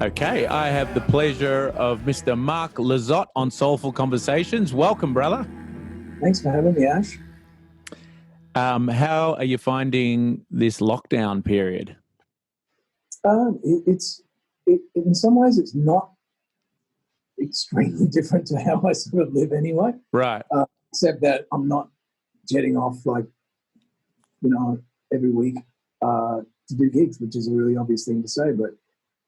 Okay, I have the pleasure of Mr. Mark Lizotte on Soulful Conversations. Welcome, brother. Thanks for having me, Ash. How are you finding this lockdown period? In some ways, it's not extremely different to how I sort of live anyway. Right. Except that I'm not jetting off every week to do gigs, which is a really obvious thing to say. But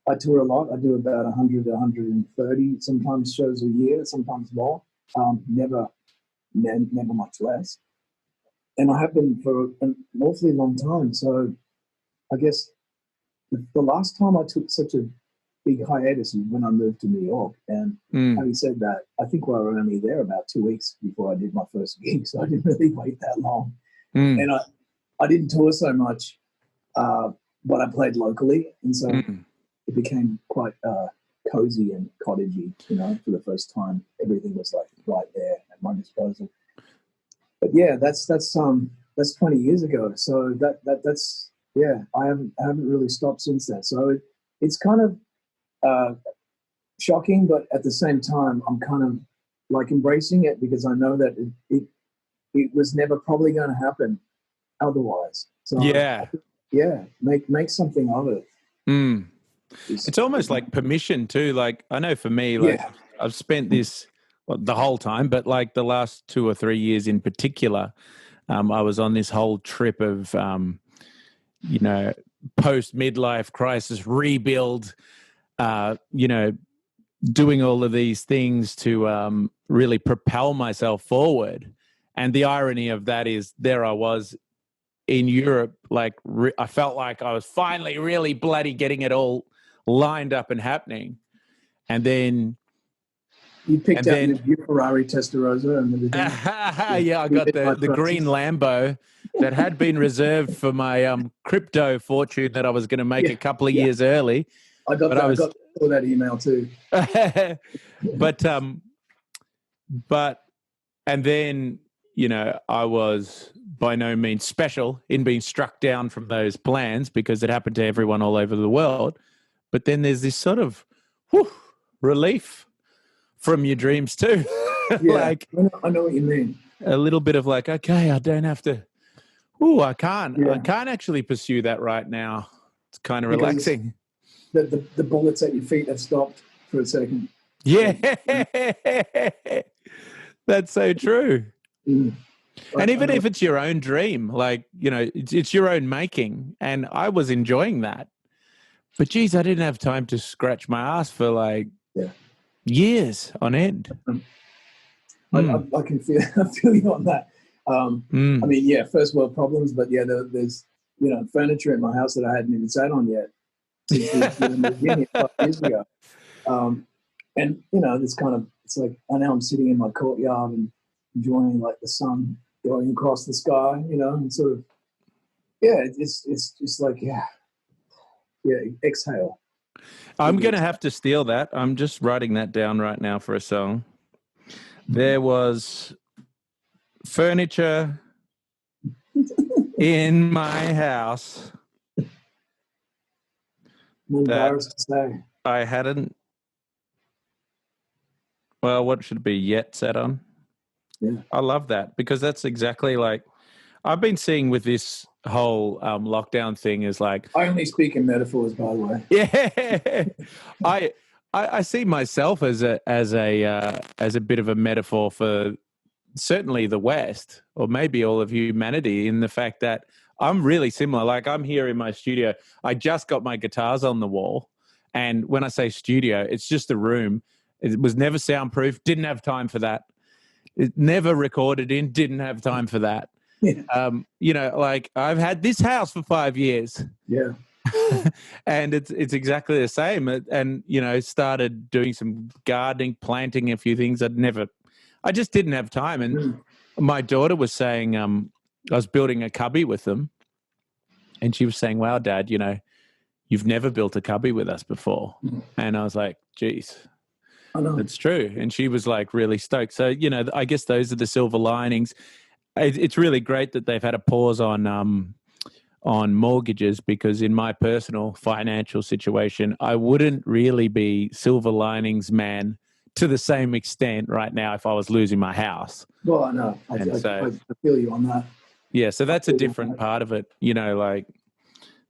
I tour a lot. I do about 100 to 130 sometimes shows a year, sometimes more. Never much less. And I have been for an awfully long time. So I guess the last time I took such a big hiatus was when I moved to New York. And having said that, I think we were only there about 2 weeks before I did my first gig. So I didn't really wait that long. And I didn't tour so much, but I played locally. And so it became quite cozy and cottagey, for the first time. Everything was like right there at my disposal. But yeah, that's 20 years ago. So that's I haven't really stopped since then. So it's kind of shocking, but at the same time, I'm kind of like embracing it because I know that it was never probably going to happen otherwise. So make something of it. It's almost like permission too. Like I know for me, I've spent this the whole time, but like the last 2 or 3 years in particular, I was on this whole trip of, post midlife crisis rebuild, doing all of these things to really propel myself forward. And the irony of that is there I was in Europe, like I felt like I was finally really bloody getting it all lined up and happening. And then you picked up your Ferrari Testarossa and everything. Yeah, I got the green Lambo that had been reserved for my crypto fortune that I was going to make a couple of years early. I got that email too. And then, I was by no means special in being struck down from those plans because it happened to everyone all over the world. But then there's this sort of relief from your dreams too. Like I know what you mean. A little bit of like, okay, I don't have to. I can't actually pursue that right now. It's kind of relaxing. The bullets at your feet have stopped for a second. Yeah, that's so true. And even if it's your own dream, like, it's your own making. And I was enjoying that. But geez, I didn't have time to scratch my ass for like years on end. I can feel you on that. I mean, first world problems, but there's furniture in my house that I hadn't even sat on yet since we moved in 5 years ago. And it's like I know I'm sitting in my courtyard and enjoying like the sun going across the sky, and sort of it's just like exhale. I'm going to have to steal that. I'm just writing that down right now for a song. There was furniture in my house that I hadn't, what should it be, yet sat on? Yeah. I love that because that's exactly like I've been seeing with this whole lockdown thing is like I only speak in metaphors, by the way. Yeah, I see myself as a bit of a metaphor for certainly the West or maybe all of humanity in the fact that I'm really similar. Like I'm here in my studio. I just got my guitars on the wall, and when I say studio, it's just a room. It was never soundproof. Didn't have time for that. It never recorded in. Didn't have time for that. Yeah. Like I've had this house for 5 years. Yeah. And it's exactly the same. And, started doing some gardening, planting a few things I just didn't have time. And my daughter was saying, I was building a cubby with them. And she was saying, wow, Dad, you've never built a cubby with us before. And I was like, geez. I know. It's true. And she was like really stoked. So, I guess those are the silver linings. It's really great that they've had a pause on on mortgages, because in my personal financial situation, I wouldn't really be silver linings man to the same extent right now if I was losing my house. Well, I know. I feel you on that. Yeah, so that's a different part of it. You know, like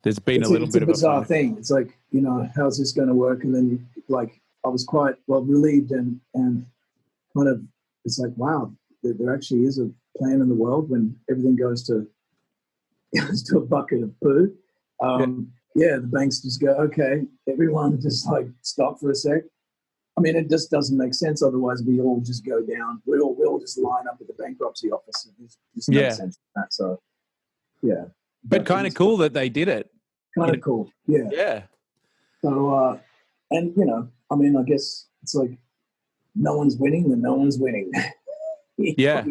there's been it's a little bit of a bizarre thing. It's like, you know, how's this going to work? And then, like, I was quite relieved and kind of, it's like, wow, there actually is a plan in the world when everything goes to a bucket of poo. Yeah, the banks just go, okay, everyone just like stop for a sec. I mean, it just doesn't make sense. Otherwise, we all just go down. We all just line up at the bankruptcy office. There's no sense in that. So, yeah. But kind of cool that they did it. Kind of cool. Yeah. Yeah. So, and, you know, I mean, I guess it's like no one's winning, then no one's winning. Yeah.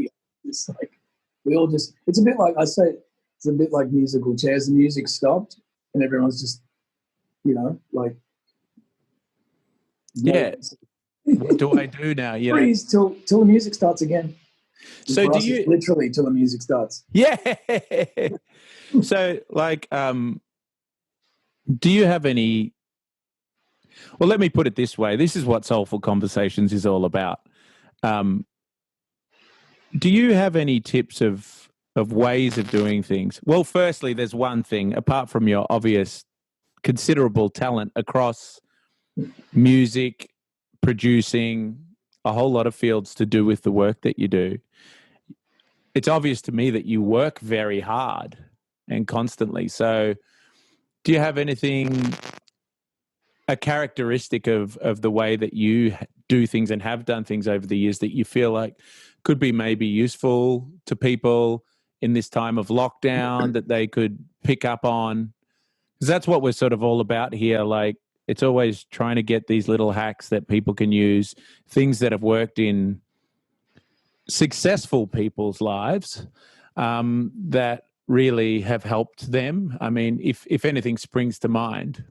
It's like we all just, it's a bit like, I say, it's a bit like musical chairs. The music stopped and everyone's just, you know, like, yeah. What do I do now? You freeze till the music starts again. So do you literally till the music starts? Yeah. So like, do you have any? Well, let me put it this way. This is what Soulful Conversations is all about. Do you have any tips of ways of doing things? Well, firstly, there's one thing apart from your obvious considerable talent across music, producing, a whole lot of fields to do with the work that you do. It's obvious to me that you work very hard and constantly. So do you have anything, a characteristic of the way that you do things and have done things over the years that you feel like could be maybe useful to people in this time of lockdown that they could pick up on? Because that's what we're sort of all about here. Like, it's always trying to get these little hacks that people can use, things that have worked in successful people's lives that really have helped them. I mean, if anything springs to mind,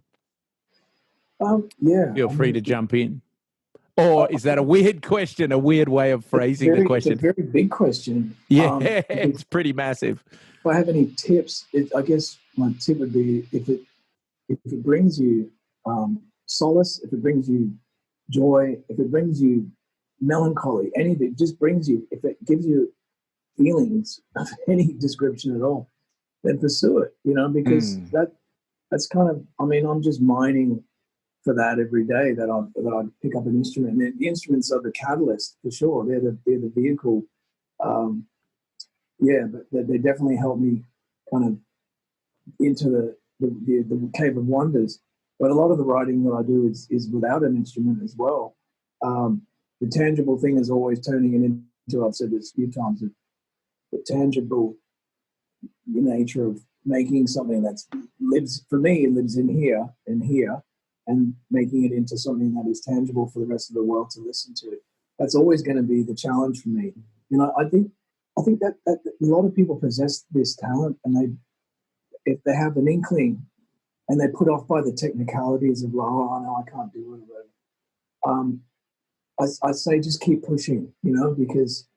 feel free to jump in. Or is that a weird question, a weird way of phrasing the question? It's a very big question. Yeah, it's pretty massive. If I have any tips, I guess my tip would be if it brings you solace, if it brings you joy, if it brings you melancholy, anything, just brings you, if it gives you feelings of any description at all, then pursue it, you know, because that's kind of, I mean, I'm just mining for that every day that I pick up an instrument. And the instruments are the catalyst for sure. They're the vehicle. But they definitely help me kind of into the cave of wonders. But a lot of the writing that I do is without an instrument as well. The tangible thing is always turning it into, I've said this a few times, the tangible nature of making something that lives in here and here, and making it into something that is tangible for the rest of the world to listen to. That's always going to be the challenge for me. You know, I think that a lot of people possess this talent, and if they have an inkling and they're put off by the technicalities of, oh, no, I can't do it. I say just keep pushing, you know, because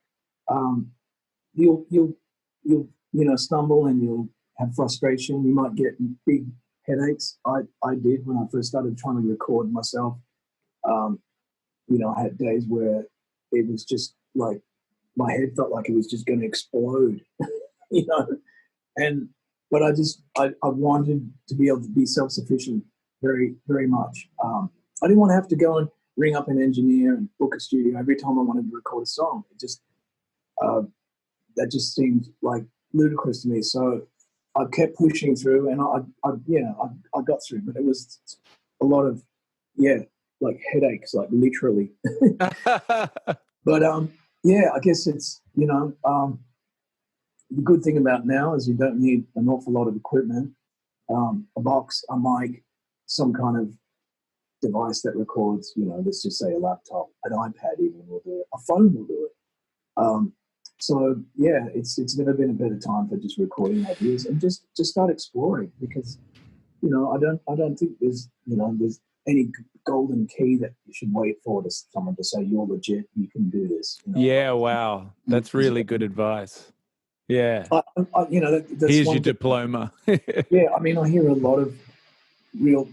you'll stumble and you'll have frustration. You might get big headaches. I did when I first started trying to record myself. I had days where it was just like my head felt like it was just going to explode, you know. But I wanted to be able to be self-sufficient very, very much. I didn't want to have to go and ring up an engineer and book a studio every time I wanted to record a song. It just that just seemed like ludicrous to me. So I kept pushing through, and I got through. But it was a lot of like headaches, like literally. But I guess it's the good thing about now is you don't need an awful lot of equipment, a box, a mic, some kind of device that records. You know, let's just say a laptop, an iPad, even will do it. A phone will do it. So it's never been a better time for just recording ideas and just start exploring, because I don't think there's any golden key that you should wait for someone to say you're legit, you can do this. Yeah, wow, that's really good advice. Yeah. You know, that's Here's one your thing. diploma. Yeah, I mean, I hear a lot of real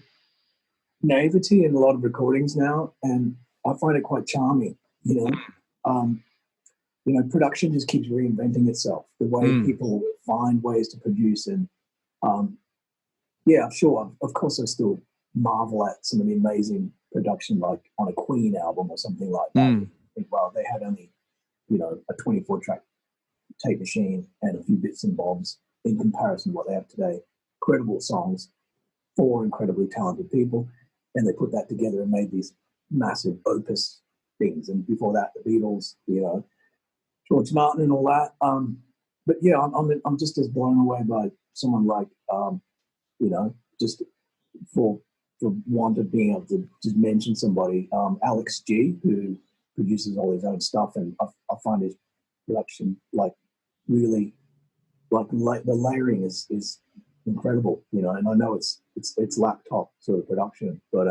naivety in a lot of recordings now, and I find it quite charming. Um, production just keeps reinventing itself. The way people find ways to produce, and yeah, sure, of course, I still marvel at some of the amazing production, like on a Queen album or something like that. I think, well, they had only a 24-track tape machine and a few bits and bobs in comparison to what they have today. Incredible songs, 4 incredibly talented people, and they put that together and made these massive opus things. And before that, the Beatles, George Martin and all that. But yeah, I'm just as blown away by someone like just for want of being able to just mention somebody, Alex G, who produces all his own stuff, and I find his production like really the layering is incredible, and I know it's laptop sort of production, but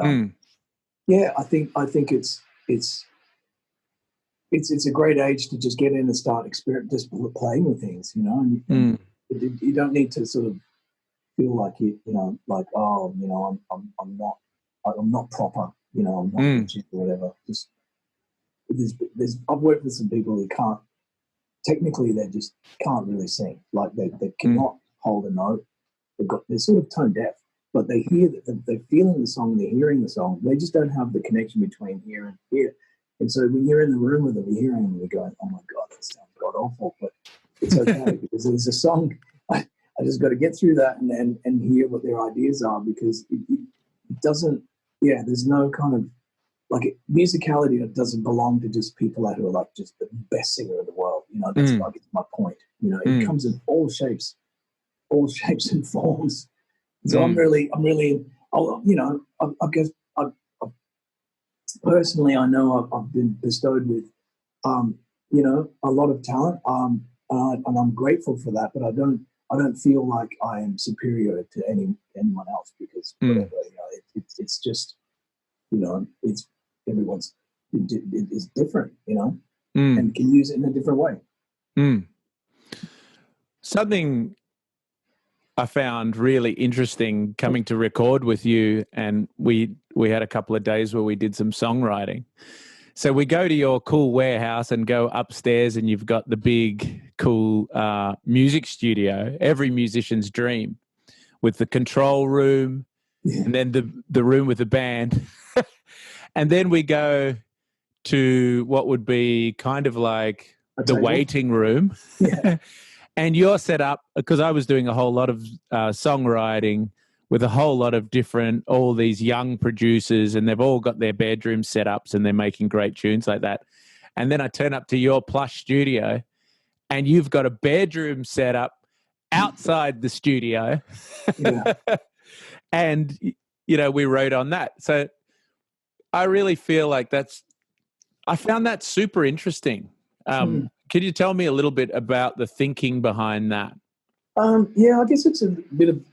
yeah, I think it's a great age to just get in and start just playing with things, and you don't need to sort of feel like I'm not proper, I'm not legit or whatever. Just I've worked with some people who can't. Technically, they just can't really sing. Like they cannot hold a note. They're sort of tone deaf, but they hear that they're feeling the song, they're hearing the song. They just don't have the connection between here and here. And so when you're in the room with them, you're hearing them, you're going, "Oh my God, that sounds god awful," but it's okay because there's a song. I just got to get through that and hear what their ideas are, because it doesn't. Yeah, there's no kind of like musicality that doesn't belong to just people who are like just the best singer in the world. That's like my point. It comes in all shapes and forms. So I'm really, I guess personally, I know I've been bestowed with, a lot of talent, and I'm grateful for that. But I don't feel like I am superior to anyone else, because whatever, it's just, it's everyone's is different, and can use it in a different way. Something I found really interesting coming to record with you, and we had a couple of days where we did some songwriting. So we go to your cool warehouse and go upstairs, and you've got the big, cool music studio, every musician's dream, with the control room, and then the room with the band. And then we go to what would be kind of like the waiting room. Yeah. And you're set up, because I was doing a whole lot of songwriting with a whole lot of all these young producers, and they've all got their bedroom setups and they're making great tunes like that. And then I turn up to your plush studio, and you've got a bedroom set up outside the studio. Yeah. And, we wrote on that. So I really feel like I found that super interesting. Can you tell me a little bit about the thinking behind that? Yeah, I guess it's a bit of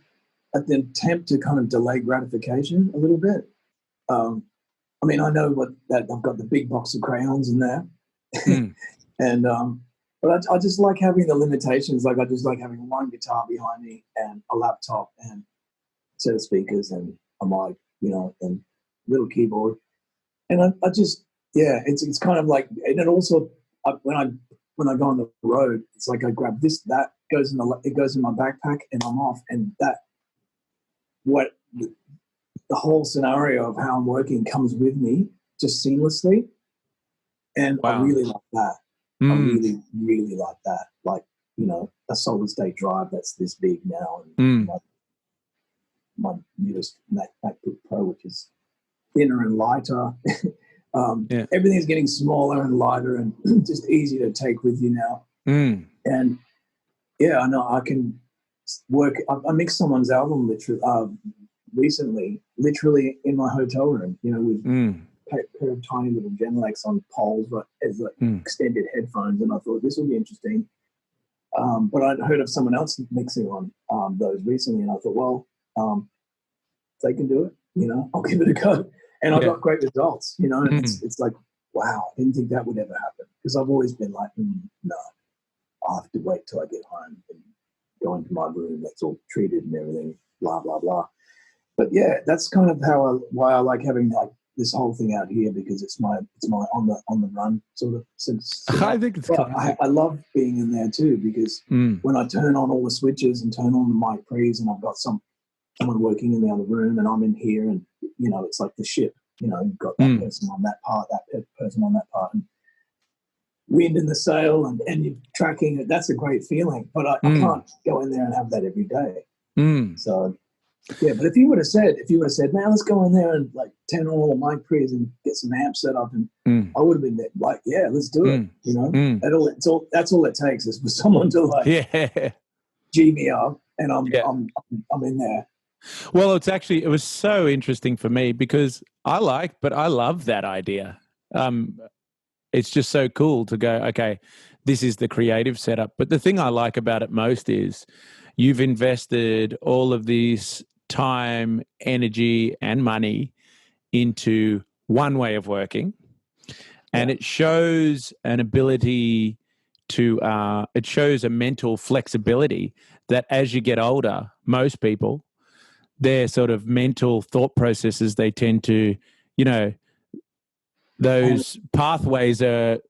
an attempt to kind of delay gratification a little bit. I mean, I know that I've got the big box of crayons in there, and but I just like having the limitations. Like I just like having one guitar behind me and a laptop and a set of speakers and a mic, and little keyboard. And I just, yeah, it's kind of like, and it also when I go on the road, it's like I grab this, that goes it goes in my backpack, and I'm off. And the whole scenario of how I'm working comes with me just seamlessly, and wow. I really like that. I really, really like that. Like, a solid state drive that's this big now, and my newest MacBook Pro, which is thinner and lighter. Everything's getting smaller and lighter and just easy to take with you now. And yeah, I know I can work. I mixed someone's album recently, literally in my hotel room, with a pair of tiny little Genelecs on poles, right, as extended headphones. And I thought this would be interesting. But I'd heard of someone else mixing on those recently, and I thought, well, if they can do it, I'll give it a go. And I got great results, and it's like, wow, I didn't think that would ever happen, because I've always been like, no, I have to wait till I get home and go into my room. That's all treated and everything, blah, blah, blah. But yeah, that's kind of why I like having like this whole thing out here, because it's my on the run sort of sense. I think it's classic. I love being in there too, because when I turn on all the switches and turn on the mic pre's, and I've got someone working in the other room, and I'm in here, and it's like the ship. You've got that person on that part, that person on that part, and wind in the sail, and you're tracking it. That's a great feeling, but I can't go in there and have that every day. So. Yeah, but if you would have said, man, let's go in there and like turn on all the mic pre's and get some amps set up, and I would have been like, yeah, let's do it. That's all it takes is for someone to like G me up, and I'm in there. Well, it was so interesting for me because I love that idea. It's just so cool to go, okay, this is the creative setup. But the thing I like about it most is you've invested all of these time, energy, and money into one way of working. And it shows an ability to, it shows a mental flexibility that as you get older, most people, their sort of mental thought processes, they tend to, those pathways they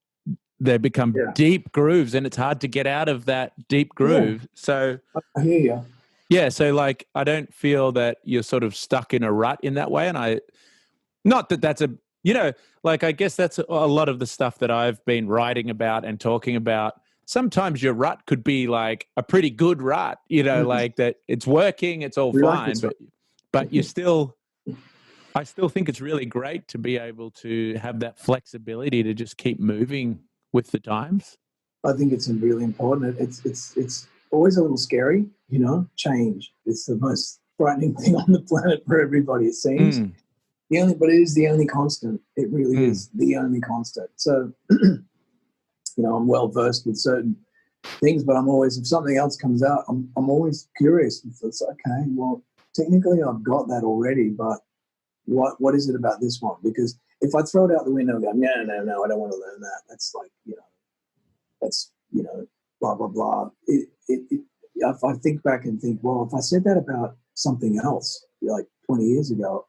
become deep grooves, and it's hard to get out of that deep groove. So I hear you. Yeah, so like I don't feel that you're sort of stuck in a rut in that way, and not that that's I guess that's a lot of the stuff that I've been writing about and talking about. Sometimes your rut could be like a pretty good rut, like that it's working, it's all fine, but you still. I still think it's really great to be able to have that flexibility to just keep moving with the times. I think it's really important. It's always a little scary, change. It's the most frightening thing on the planet for everybody, it seems. But it is the only constant. It really is the only constant. So, I'm well versed with certain things, but I'm always, if something else comes out, I'm always curious. It's okay, well, technically I've got that already, but what is it about this one? Because if I throw it out the window and go, no, I don't want to learn that. That's like, that's, blah, blah, blah. If I think back and think, well, if I said that about something else, like 20 years ago,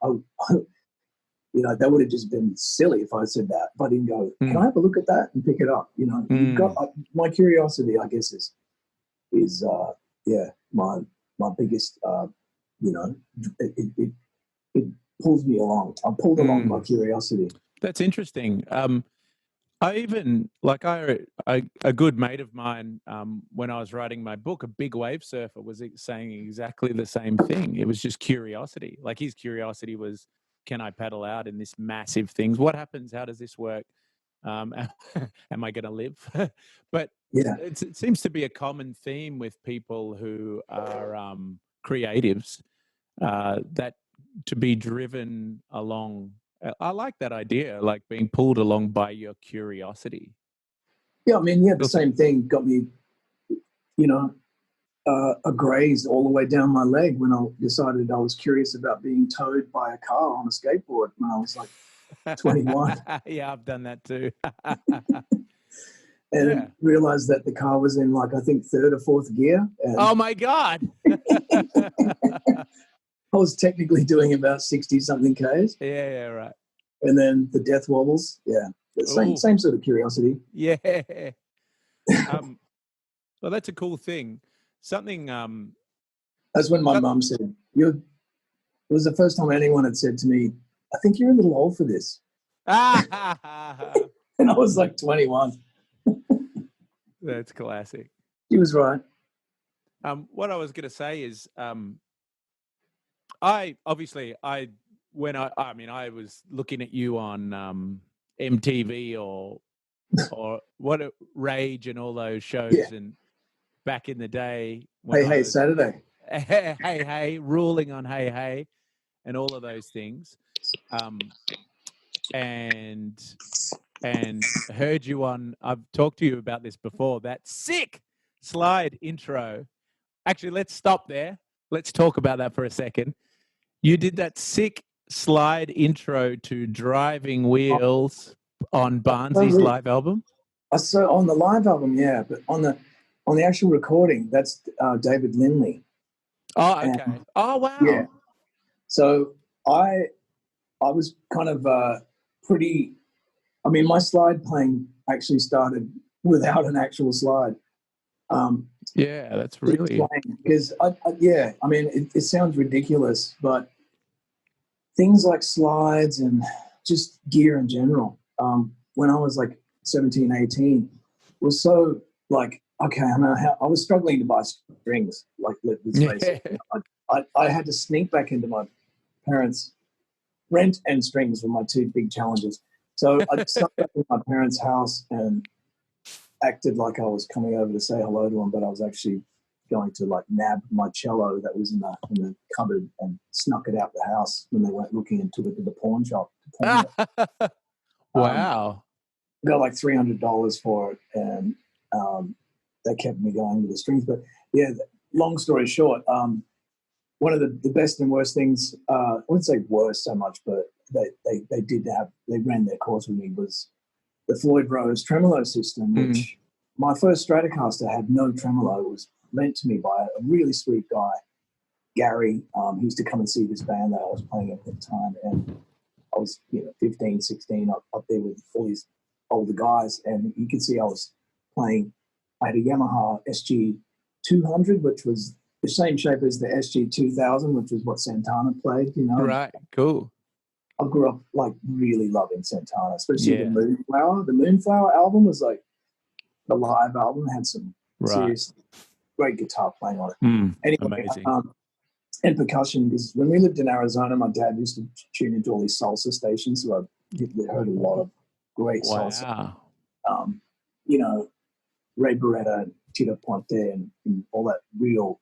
that would have just been silly if I said that. If I didn't go, can I have a look at that and pick it up? You've got, my curiosity, I guess, is my biggest, it pulls me along. I'm pulled along by curiosity. That's interesting. I even a good mate of mine, when I was writing my book, a big wave surfer, was saying exactly the same thing. It was just curiosity. Like his curiosity was, can I paddle out in this massive things? What happens? How does this work? Am I going to live? But it seems to be a common theme with people who are creatives, that to be driven along. I like that idea, like being pulled along by your curiosity. Yeah, I mean, the same thing got me, a graze all the way down my leg when I decided I was curious about being towed by a car on a skateboard when I was like 21. Yeah, I've done that too. And realized that the car was in like, I think, third or fourth gear. And oh my God. I was technically doing about 60-something Ks. Yeah, right. And then the death wobbles. Yeah. Same sort of curiosity. Yeah. Well, that's a cool thing. Something. That's when my mum said, it was the first time anyone had said to me, I think you're a little old for this. And I was like 21. That's classic. She was right. What I was going to say is, I was looking at you on MTV or what Rage and all those shows, and back in the day, Hey Saturday, hey ruling on hey and all of those things, and heard you on. I've talked to you about this before. That sick slide intro. Actually, let's stop there. Let's talk about that for a second. You did that sick slide intro to Driving Wheels on Barnsley's live album. So on the live album, yeah, but on on the actual recording, that's David Lindley. Oh, okay. And, Oh, wow. yeah. So I was kind of pretty. I mean, my slide playing actually started without an actual slide. Yeah, that's really. Because yeah, I mean, it sounds ridiculous, but things like slides and just gear in general, when I was like 17, 18, was so like, okay, I was struggling to buy strings, like, let's face it. I had to sneak back into my parents' rent and strings were my two big challenges. So I snuck back in my parents' house and acted like I was coming over to say hello to them, but I was actually going to like nab my cello that was in the cupboard and snuck it out the house when they weren't looking and took it to the pawn shop. Wow. Got like $300 for it, and that kept me going with the strings. But yeah, long story short, one of the best and worst things, I wouldn't say worst so much, but they ran their course with me, was the Floyd Rose tremolo system, which my first Stratocaster had no tremolo. It was lent to me by a really sweet guy, Gary. He used to come and see this band that I was playing at the time, and I was 15, 16, up there with all these older guys, and you could see I was playing. I had a Yamaha SG 200, which was the same shape as the SG 2000, which was what Santana played. Right, cool. I grew up like really loving Santana, especially the Moonflower. The Moonflower album was like the live album, had some serious great guitar playing on it. Anyway, amazing. And percussion, because when we lived in Arizona, my dad used to tune into all these salsa stations, so I heard a lot of great salsa. Ray Barretta and Tito Puente and all that real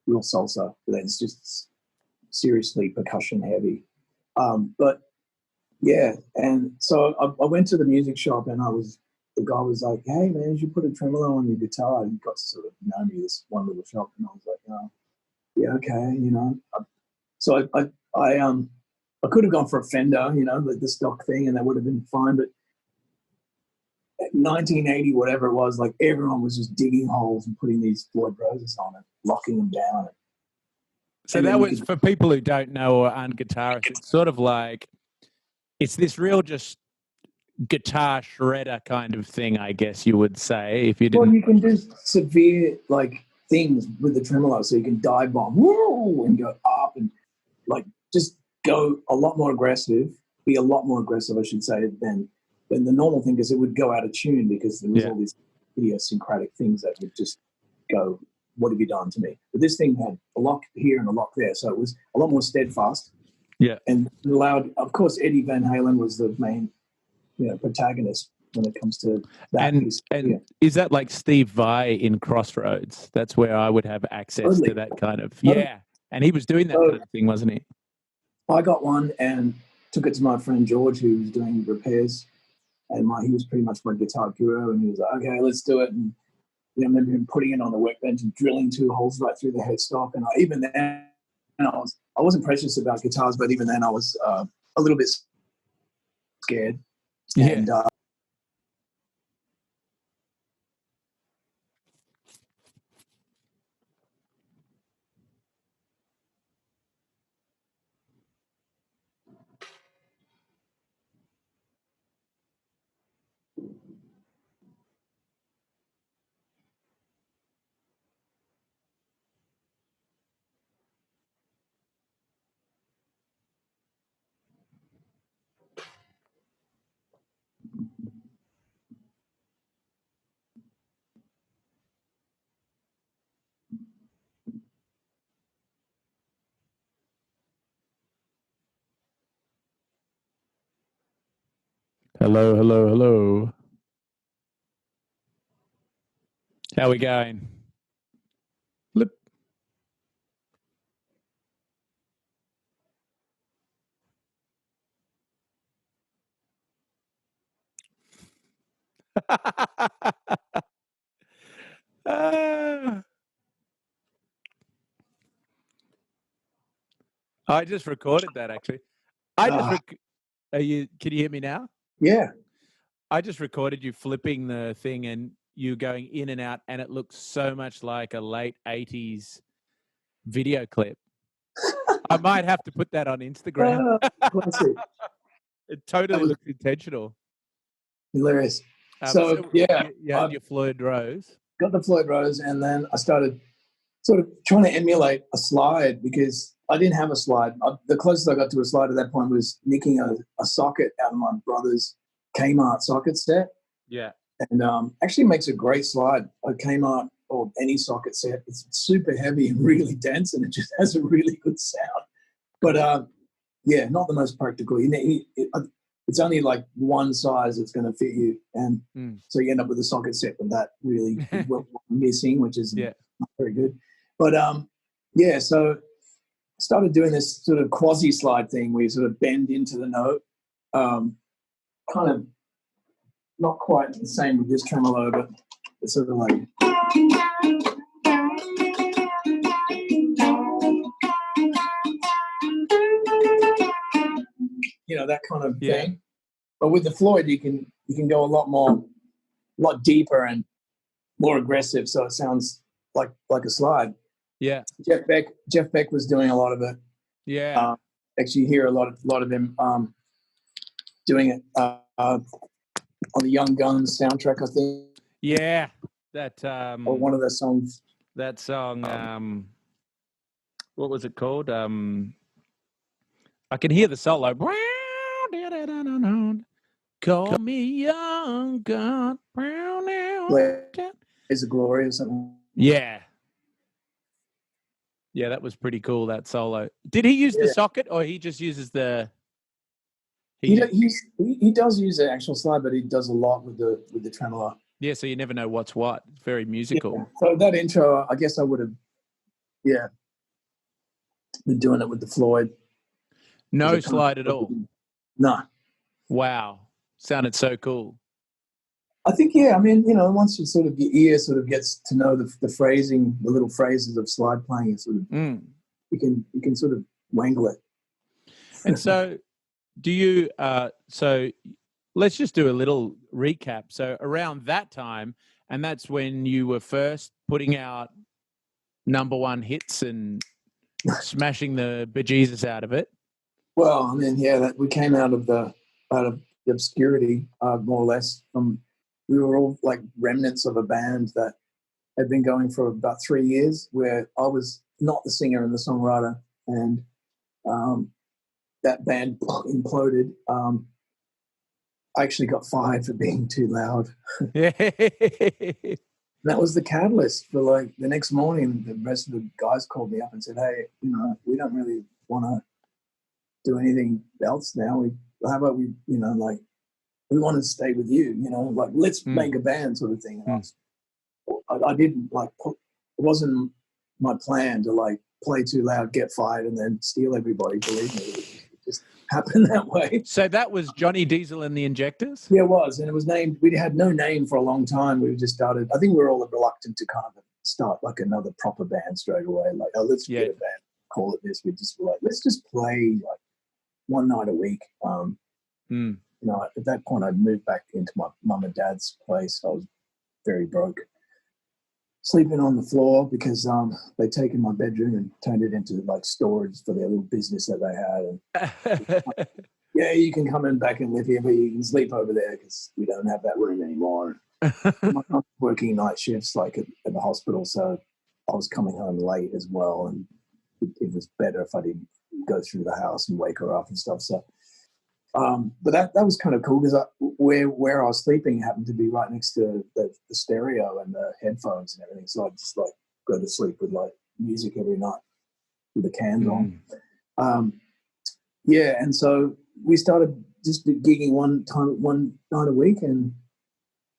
salsa. That's just seriously percussion heavy. But yeah, and so I went to the music shop, and the guy was like, "Hey man, you should put a tremolo on your guitar." He got to sort of know me, this one little shop, and I was like, "Oh, yeah, okay." So I could have gone for a Fender, the stock thing, and that would have been fine. But at 1980, whatever it was, like everyone was just digging holes and putting these Floyd Roses on it, locking them down. So that was, for people who don't know or aren't guitarists, it's sort of like, it's this real just guitar shredder kind of thing, I guess you would say, if you didn't. Well, you can do severe like things with the tremolo, so you can dive bomb, whoa, and go up, and like just go a lot more aggressive, be a lot more aggressive, I should say, than the normal thing, because it would go out of tune, because there was all these idiosyncratic things that would just go, what have you done to me? But this thing had a lock here and a lock there, so it was a lot more steadfast. Yeah. And it allowed, of course, Eddie Van Halen was the main protagonist when it comes to that. And is that like Steve Vai in Crossroads? That's where I would have access to that kind of, and he was doing that kind of thing, wasn't he? I got one and took it to my friend George, who was doing repairs, and he was pretty much my guitar guru, and he was like, okay, let's do it. And I remember him putting it on the workbench and drilling 2 holes right through the headstock. And even then, I wasn't precious about guitars, but even then I was a little bit scared. Yeah. And Hello, hello, hello. How we going? Flip. I just recorded that, actually. Can you hear me now? Yeah. I just recorded you flipping the thing, and you going in and out, and it looks so much like a late 80s video clip. I might have to put that on Instagram. Classic. It totally looks intentional. Hilarious. So you had your Floyd Rose. Got the Floyd Rose, and then I started sort of trying to emulate a slide because I didn't have a slide. The closest I got to a slide at that point was nicking a socket out of my brother's Kmart socket set. Yeah. And actually makes a great slide. A Kmart or any socket set. It's super heavy and really dense, and it just has a really good sound. But yeah, not the most practical. It's only like one size that's going to fit you, and so you end up with a socket set with that really missing, which is not very good. But yeah, so I started doing this sort of quasi slide thing where you sort of bend into the note, kind of not quite the same with this tremolo, but it's sort of like. That kind of thing. But with the Floyd, you can go a lot deeper and more aggressive, so it sounds like a slide. Yeah. Jeff Beck was doing a lot of it. Yeah. Actually, you hear a lot of him doing it on the Young Guns soundtrack, I think. Yeah. That or one of their songs. That song, what was it called? I can hear the solo. Call me Young Gun. Is it Glory or something? Yeah. Yeah, that was pretty cool, that solo. Did he use the socket, or he just uses the... He does use the actual slide, but he does a lot with the tremolo. Yeah, so you never know what's what. It's very musical. Yeah. So that intro, I guess I would have, been doing it with the Floyd. No slide at all? No. Wow. Sounded so cool. I think, I mean, once you sort of, your ear sort of gets to know the phrasing, the little phrases of slide playing, you sort of, you can sort of wangle it. And so do you, so let's just do a little recap. So around that time, and that's when you were first putting out #1 hits and smashing the bejesus out of it. Well, I mean, we came out of the obscurity, more or less. We were all like remnants of a band that had been going for about 3 years, where I was not the singer and the songwriter, and that band imploded. I actually got fired for being too loud. That was the catalyst for, like, the next morning, the rest of the guys called me up and said, hey, we don't really want to do anything else now. How about we want to stay with you, like, let's make a band sort of thing. And I didn't, like, it wasn't my plan to, like, play too loud, get fired, and then steal everybody. Believe me, it just happened that way. So that was Johnny Diesel and the Injectors? Yeah, it was. And it was named, we had no name for a long time. We just started, I think we were all reluctant to kind of start like another proper band straight away. Like, let's get a band, call it this. We just were like, let's just play like one night a week. At that point I'd moved back into my mum and dad's place. I was very broke, sleeping on the floor because they'd taken my bedroom and turned it into like storage for their little business that they had. And you can come in back and live here, but you can sleep over there because we don't have that room anymore. My mum was working night shifts like at the hospital, so I was coming home late as well, and it was better if I didn't go through the house and wake her up and stuff. So but that was kind of cool because where I was sleeping happened to be right next to the stereo and the headphones and everything. So I'd just like go to sleep with like music every night with the cans on. And so we started just gigging one night a week, and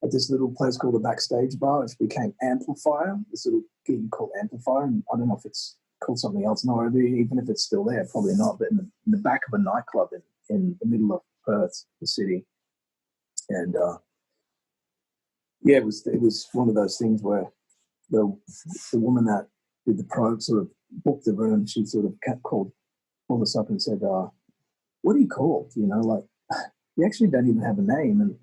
at this little place called the Backstage Bar, which became Amplifier, this little gig called Amplifier. And I don't know if it's called something else now, even if it's still there, probably not, but in the back of a nightclub in the middle of Perth, the city. And it was one of those things where the woman that did the probe sort of booked the room. She sort of called us up and said, what are you called? Like, you actually don't even have a name, and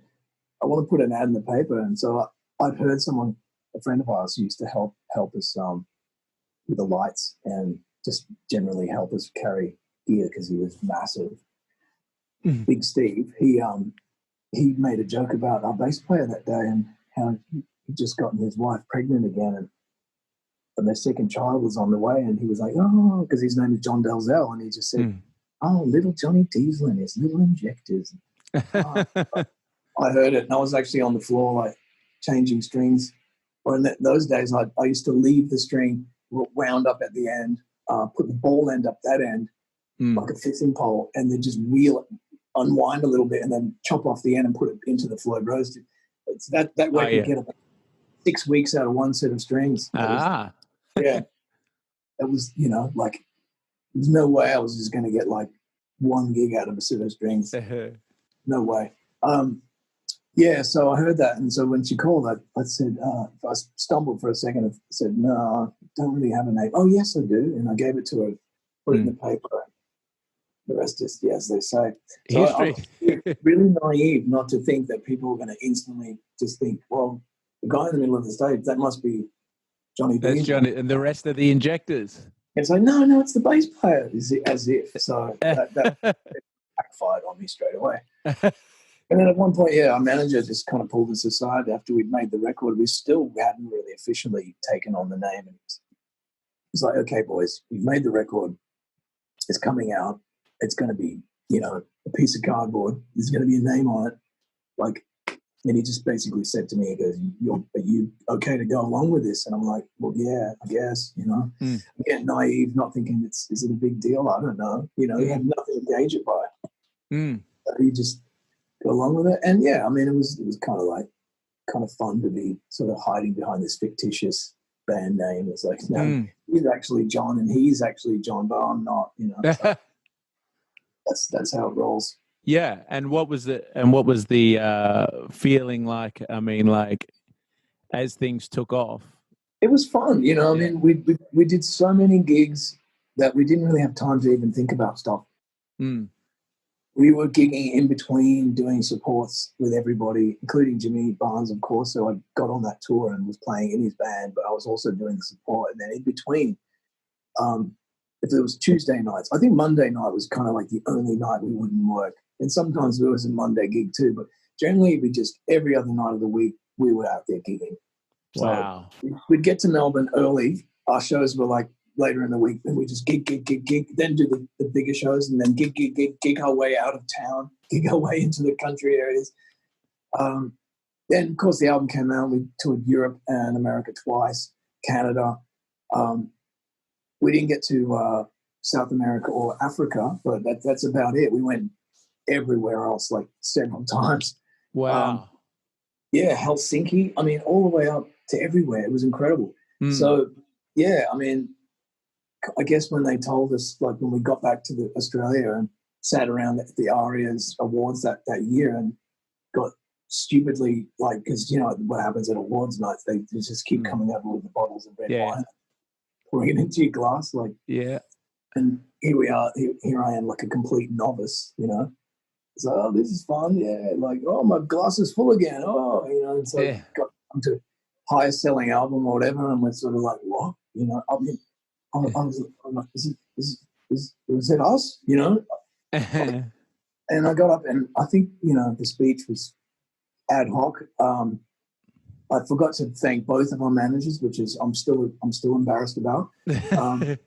I want to put an ad in the paper. And so I'd heard a friend of ours used to help us with the lights and just generally help us carry gear because he was massive. Big Steve, he made a joke about our bass player that day and how he'd just gotten his wife pregnant again, and their second child was on the way, and he was like, oh, because his name is John Dalzell, and he just said, oh, little Johnny Diesel and his little injectors. I heard it, and I was actually on the floor, like, changing strings. Or in those days, I used to leave the string wound up at the end, put the ball end up that end, like a fixing pole, and then just wheel it, unwind a little bit, and then chop off the end and put it into the Floyd Rose. It's that way you get about 6 weeks out of one set of strings. Yeah. It was, like, there's no way I was just going to get like one gig out of a set of strings. No way. Yeah, so I heard that, and so when she called, I said, I stumbled for a second and said, no, I don't really have a name. Oh, yes, I do, and I gave it to her, put it in the paper. The rest is, as they say. So history. I was really naive not to think that people were going to instantly just think, well, the guy in the middle of the stage, that must be Johnny B. That's Johnny, and the rest of the injectors. It's like, no, it's the bass player, as if. So that backfired on me straight away. And then at one point, our manager just kind of pulled us aside after we'd made the record. We still hadn't really officially taken on the name. And it's like, okay, boys, you've made the record. It's coming out. It's going to be, a piece of cardboard. There's going to be a name on it. Like, and he just basically said to me, he goes, are you okay to go along with this? And I'm like, well, yeah, I guess, I'm getting naive, not thinking is it a big deal? I don't know. You have nothing to gauge it by. So you just go along with it. And yeah, I mean, it was kind of fun to be sort of hiding behind this fictitious band name. It's like, no, he's actually John and he's actually John, but I'm not, So that's how it rolls. Yeah, and what was the feeling like? I mean, like, as things took off, it was fun. I mean, we did so many gigs that we didn't really have time to even think about stuff. We were gigging in between, doing supports with everybody, including Jimmy Barnes, of course. So I got on that tour and was playing in his band, but I was also doing the support. And then in between, if it was Tuesday nights, I think Monday night was kind of like the only night we wouldn't work. And sometimes there was a Monday gig too, but generally every other night of the week, we were out there gigging. Wow. So we'd get to Melbourne early. Our shows were like later in the week, and we just gig, then do the bigger shows, and then gig our way out of town, gig our way into the country areas. Then, of course, the album came out. We toured Europe and America twice, Canada. We didn't get to South America or Africa, but that's about it. We went everywhere else, like several times. Wow. Helsinki. I mean, all the way up to everywhere. It was incredible. So, yeah, I mean, I guess when they told us, like when we got back to Australia and sat around at the ARIA's awards that year and got stupidly, like, because, what happens at awards nights, they just keep coming over with the bottles of red wine, pouring it into your glass, like, and here we are, here I am, like a complete novice, So, oh, this is fun, like, oh, my glass is full again, and so got to highest selling album or whatever, and we're sort of like, what, I mean, I was like, is it us, And I got up, and I think, the speech was ad hoc. I forgot to thank both of our managers, which is I'm still embarrassed about. It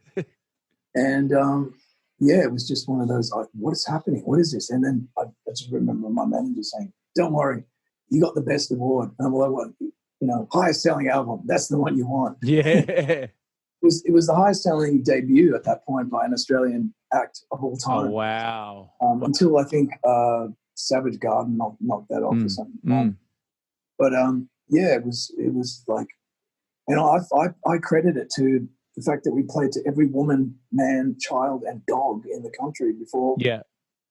was just one of those, like, what is happening? What is this? And then I just remember my manager saying, don't worry, you got the best award. And I'm like, what? Highest selling album. That's the one you want. Yeah. It was the highest selling debut at that point by an Australian act of all time. Oh, wow. Until I think Savage Garden knocked that off or something. But it was like, I credit it to the fact that we played to every woman, man, child, and dog in the country before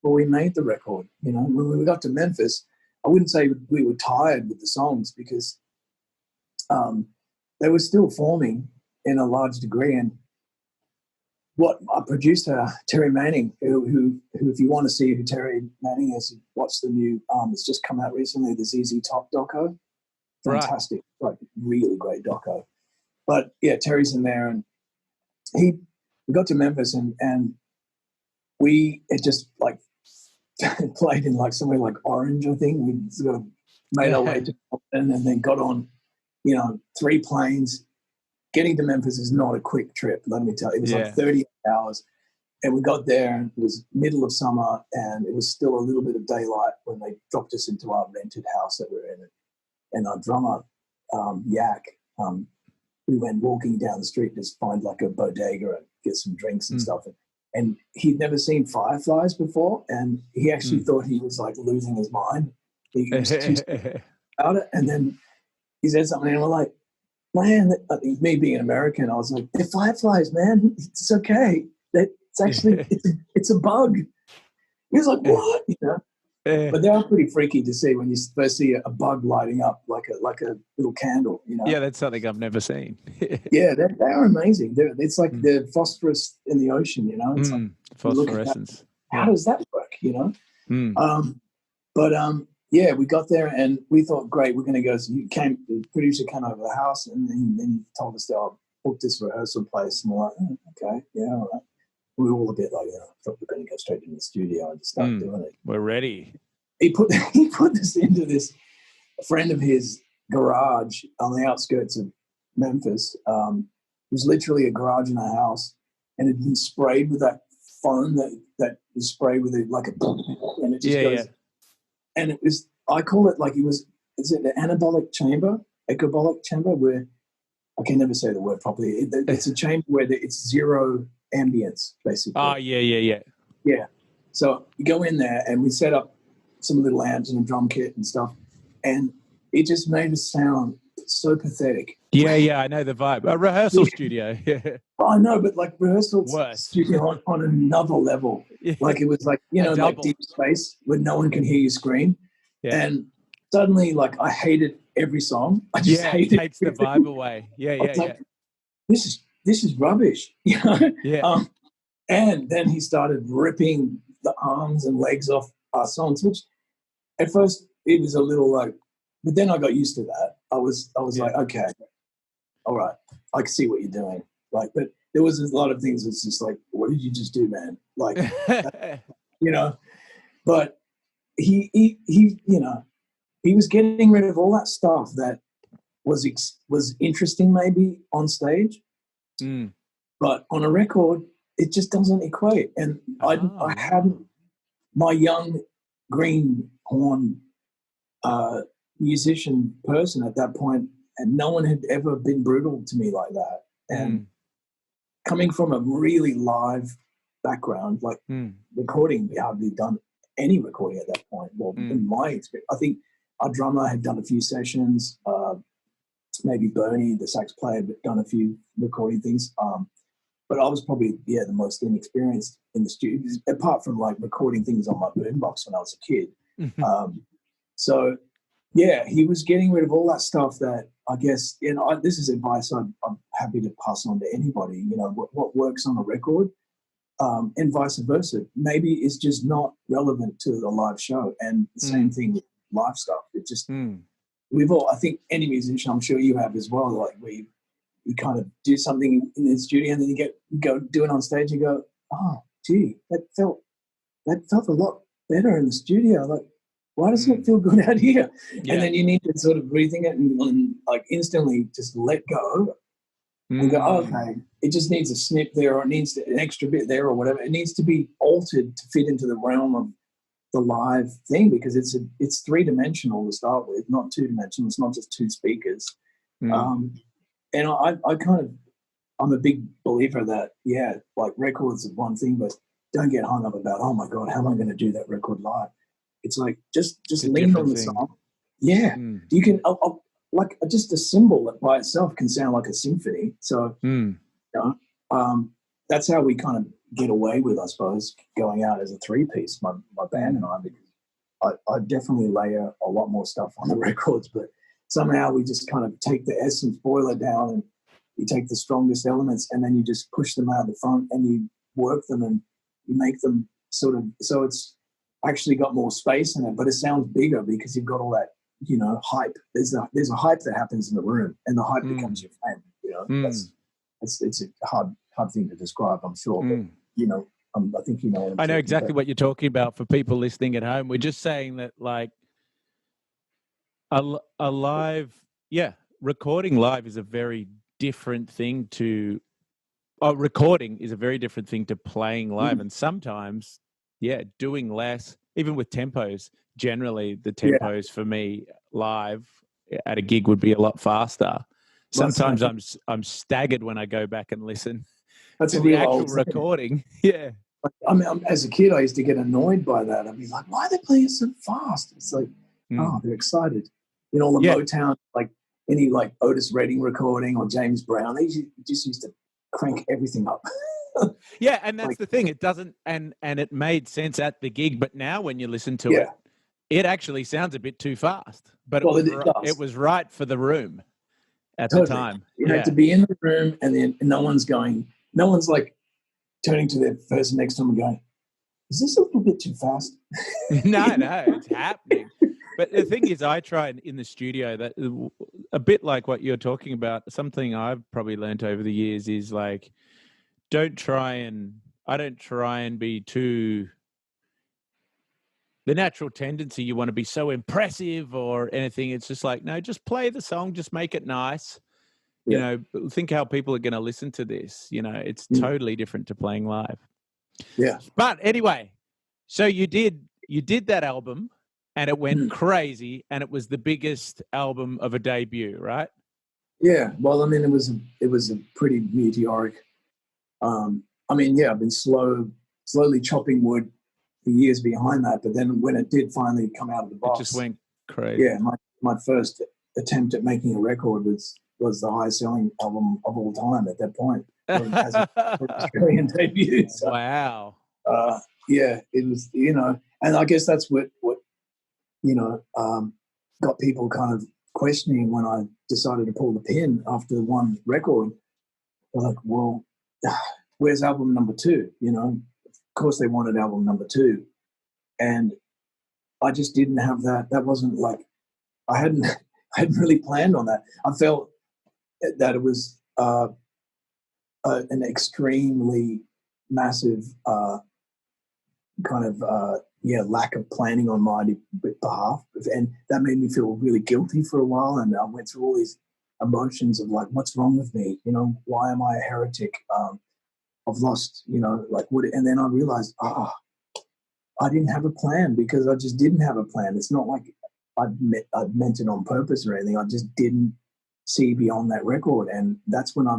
we made the record. When we got to Memphis, I wouldn't say we were tired with the songs because they were still forming in a large degree. And what our producer, Terry Manning, who if you want to see who Terry Manning is, watch the new, it's just come out recently, the ZZ Top doco. Fantastic. like really great doco. But yeah, Terry's in there, and we got to Memphis, and we it just like played in like somewhere like Orange, I think. We sort of made our way to Boston and then got on, 3 planes. Getting to Memphis is not a quick trip, let me tell you. It was like 30 hours. And we got there, and it was middle of summer, and it was still a little bit of daylight when they dropped us into our rented house that we were in. And our drummer, Yak, we went walking down the street, just find like a bodega and get some drinks and stuff. And he'd never seen fireflies before, and he actually thought he was like losing his mind. He was too about it. And then he said something, and we're like, man, I think me being American, I was like, they're fireflies, man. It's okay. It's actually, it's a bug. He was like, what? But they are pretty freaky to see when you first see a bug lighting up like a little candle, Yeah, that's something I've never seen. Yeah, they are amazing. It's like the phosphorus in the ocean, It's like phosphorescence. How does that work, Yeah, we got there and we thought, great, we're going to go. So the producer came over the house, and then he told us to book this rehearsal place. And we're like, okay, yeah, all right. We were all a bit like, I thought we were going to go straight into the studio and just start doing it. We're ready. He put this into this friend of his garage on the outskirts of Memphis. It was literally a garage in a house, and it had been sprayed with that foam that is sprayed with it like a, and it just goes. Yeah. And it was, I call it like is it an ecobolic chamber where, I can never say the word properly. It's a chamber where it's zero ambience, basically. Oh, yeah. Yeah. So you go in there, and we set up some little amps and a drum kit and stuff, and it just made us sound so pathetic. Yeah, I know the vibe. A rehearsal studio. Yeah. I know, but like rehearsal studio on another level. Yeah. Like it was like, like Deep Space where no one can hear you scream. Yeah. And suddenly, like, I hated every song. I just hated it. Takes the vibe away. Yeah. Like, this is rubbish. Yeah. And then he started ripping the arms and legs off our songs, which at first it was a little like, but then I got used to that. I was like, okay, all right, I can see what you're doing. Like, but there was a lot of things that's just like, what did you just do, man? Like, but he was getting rid of all that stuff that was interesting maybe on stage, but on a record, it just doesn't equate. And I hadn't, my young greenhorn musician person at that point, and no one had ever been brutal to me like that. And coming from a really live background, like recording, we hardly done any recording at that point. Well, in my experience, I think our drummer had done a few sessions, maybe Bernie, the sax player, had done a few recording things. But I was probably, the most inexperienced in the studio, apart from like recording things on my boombox when I was a kid. So, he was getting rid of all that stuff that I guess, this is advice I'm happy to pass on to anybody, what works on a record and vice versa. Maybe it's just not relevant to the live show. And the same thing with live stuff. It just, we've all, I think any musician, I'm sure you have as well, like you kind of do something in the studio and then you go do it on stage and you go, oh, gee, that felt a lot better in the studio. Like, why doesn't it feel good out here? Yeah. And then you need to sort of rethink it and like instantly just let go and go, okay, it just needs a snip there, or it needs an extra bit there, or whatever. It needs to be altered to fit into the realm of the live thing, because it's three-dimensional to start with, not two-dimensional. It's not just two speakers. And I'm a big believer that, like records is one thing, but don't get hung up about, oh my God, how am I going to do that record live? It's like, just lean on the song. Yeah. You can, like just a cymbal by itself can sound like a symphony. So, that's how we kind of get away with, I suppose, going out as a three-piece, my band and I, because I definitely layer a lot more stuff on the records, but somehow we just kind of take the essence, boil it down, and you take the strongest elements and then you just push them out the front and you work them and you make them sort of, so it's actually got more space in it, but it sounds bigger because you've got all that hype. There's a hype that happens in the room, and the hype becomes your friend. It's a hard thing to describe, I'm sure. But, I think you know what I'm I know exactly about. what you're talking about for people listening at home. We're just saying that, like, a live, recording live is a very different thing to. Recording is a very different thing to playing live, and sometimes, doing less, even with tempos. Generally, the tempos for me live at a gig would be a lot faster. Sometimes I'm staggered when I go back and listen to the actual recording. Yeah. I mean, as a kid, I used to get annoyed by that. I'd be like, why are they playing so fast? It's like, they're excited. All the Motown, like any like Otis Redding recording or James Brown, they just used to crank everything up. Yeah, and that's the thing. It doesn't, and it made sense at the gig, but now when you listen to it, it actually sounds a bit too fast. But it was right for the room at the time. You had to be in the room, and then no one's like turning to the person next to them and going, is this a little bit too fast? No, it's happening. But the thing is, I try in the studio, that a bit like what you're talking about, something I've probably learned over the years is like, I don't try and be too, the natural tendency, you want to be so impressive or anything. It's just like, no, just play the song, just make it nice. Think how people are going to listen to this. It's totally different to playing live. Yeah. But anyway, so you did that album, and it went crazy, and it was the biggest album of a debut, right? Yeah. Well, I mean, it was a pretty meteoric. I've been slowly chopping wood for years behind that, but then when it did finally come out of the box, it just went crazy. Yeah, my first attempt at making a record was the highest selling album of all time at that point. As an Australian debut. So, wow. It was, and I guess that's what got people kind of questioning when I decided to pull the pin after one record. They're like, well, where's album number 2? Of course they wanted album number 2. And I just didn't have that. That wasn't like, I hadn't really planned on that. I felt that it was an extremely massive kind of lack of planning on my behalf, and that made me feel really guilty for a while. And I went through all these emotions of like, what's wrong with me? Why am I a heretic? I've lost, like what? And then I realized, I didn't have a plan, because I just didn't have a plan. It's not like I'd meant it on purpose or anything. I just didn't see beyond that record, and that's when I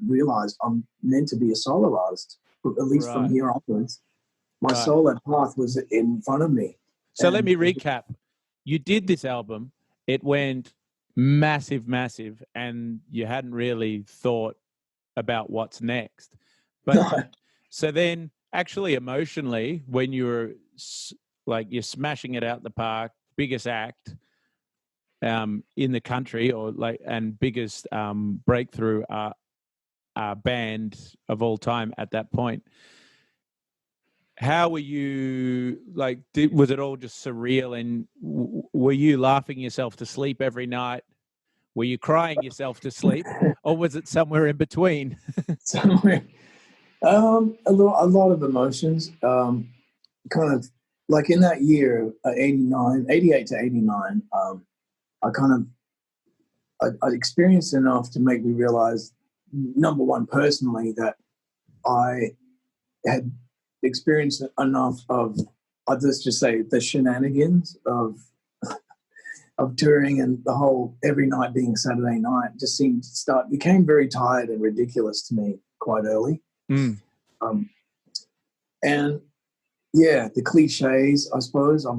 realized I'm meant to be a solo artist, at least from here onwards. My solo path was in front of me. So let me recap. You did this album. It went massive, and you hadn't really thought about what's next. But so then actually emotionally, when you were like, you're smashing it out the park, biggest act in the country, or like, and biggest breakthrough band of all time at that point. How were you, like, was it all just surreal, and were you laughing yourself to sleep every night? Were you crying yourself to sleep, or was it somewhere in between? Somewhere. A lot of emotions. Kind of like in that year, 88 to 89, I experienced enough to make me realize, number one, personally, that I had experienced enough of, let's just say, the shenanigans of touring, and the whole every night being Saturday night just became very tired and ridiculous to me quite early. And yeah, the cliches, I suppose, I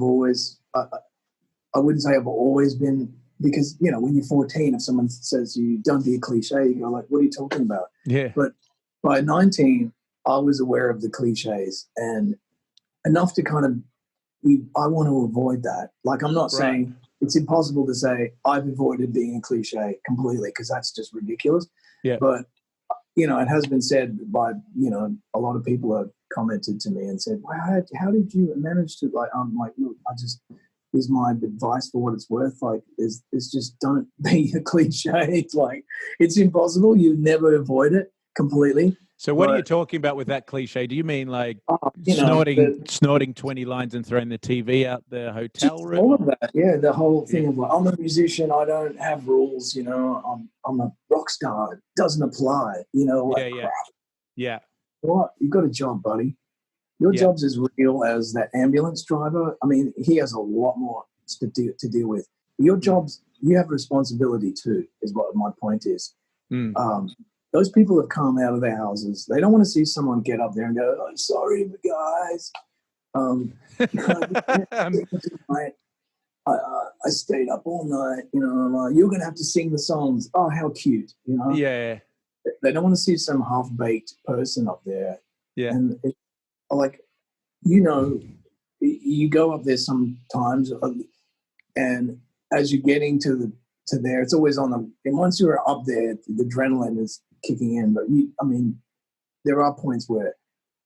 wouldn't say I've always been, because, when you're 14, if someone says you don't be a cliche, you go like, what are you talking about? Yeah. But by 19, I was aware of the cliches, and enough to kind of, I want to avoid that. Like, I'm not saying it's impossible to say I've avoided being a cliche completely, because that's just ridiculous. Yeah. But, it has been said by, a lot of people have commented to me and said, wow, how did you manage to, like, I'm like, look, is my advice for what it's worth. Like, is just don't be a cliche. It's like, it's impossible. You never avoid it completely. So what are you talking about with that cliche? Do you mean like you know, snorting 20 lines and throwing the TV out the hotel room? All of that, yeah. The whole thing of like, I'm a musician. I don't have rules. You know, I'm a rock star. It doesn't apply. You know, like crap. Yeah. What? You've got a job, buddy. Your job's as real as that ambulance driver. I mean, he has a lot more to deal with. Your job's, you have responsibility too, is what my point is. Those people have come out of their houses. They don't want to see someone get up there and go, "I'm sorry, guys. I stayed up all night. You know, you're going to have to sing the songs. Oh, how cute. You know? Yeah. They don't want to see some half-baked person up there. Yeah. And like, you know, you go up there sometimes, and as you're getting to there, it's always on the. And once you're up there, the adrenaline is kicking in. But I mean, there are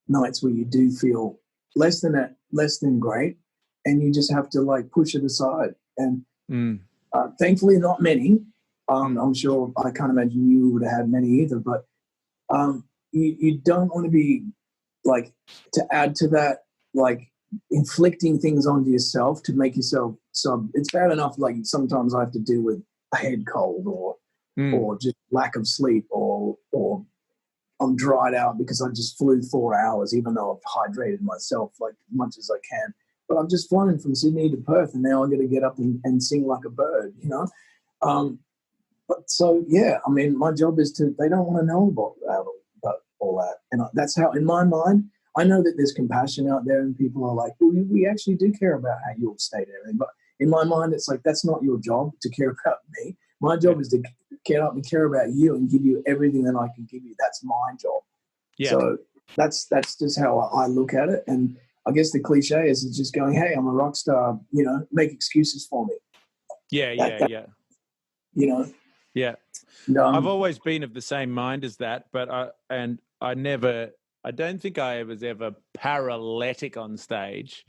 nights where you do feel less than great, and you just have to like push it aside. And thankfully, not many. I'm sure, I can't imagine you would have had many either. But you don't want to be like, to add to that, like inflicting things onto yourself to make yourself it's bad enough. Like sometimes I have to deal with a head cold or just lack of sleep or I'm dried out because I just flew 4 hours, even though I've hydrated myself like as much as I can. But I've just flown from Sydney to Perth, and now I'm going to get up and sing like a bird, you know? But so, yeah, I mean, my job is they don't want to know about all that. And that's how, in my mind, I know that there's compassion out there and people are like, well, we actually do care about how you'll stay and everything. But in my mind, it's like, that's not your job to care about me. My job is to get up and care about you and give you everything that I can give you. That's my job. Yeah. So that's just how I look at it. And I guess the cliche is just going, hey, I'm a rock star, you know, make excuses for me. Yeah. You know? Yeah. I've always been of the same mind as that, but I don't think I was ever paralytic on stage,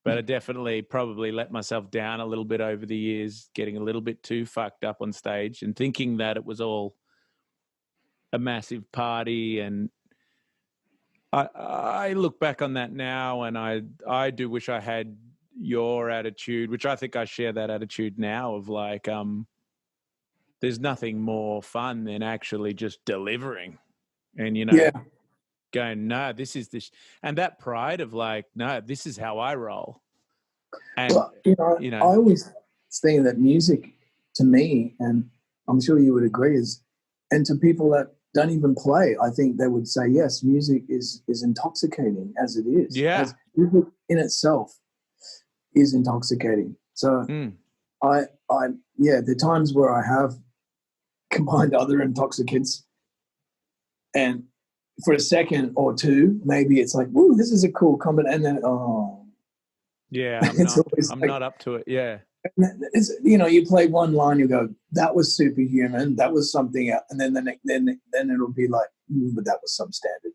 but I definitely probably let myself down a little bit over the years, getting a little bit too fucked up on stage and thinking that it was all a massive party. And I look back on that now, and I do wish I had your attitude, which I think I share that attitude now of like, there's nothing more fun than actually just delivering and, you know, going, no, this is this. And that pride of like, no, this is how I roll. And, well, you know, I always think that music to me, and I'm sure you would agree, and to people that don't even play, I think they would say, yes, music is intoxicating as it is. Yeah. As music in itself is intoxicating. So the times where I have combined other intoxicants, and for a second or two, maybe it's like, woo, this is a cool combination, and then I'm not up to it. Yeah. It's, you know, you play one line, you go, that was superhuman, that was something else, and then it'll be like, but that was substandard.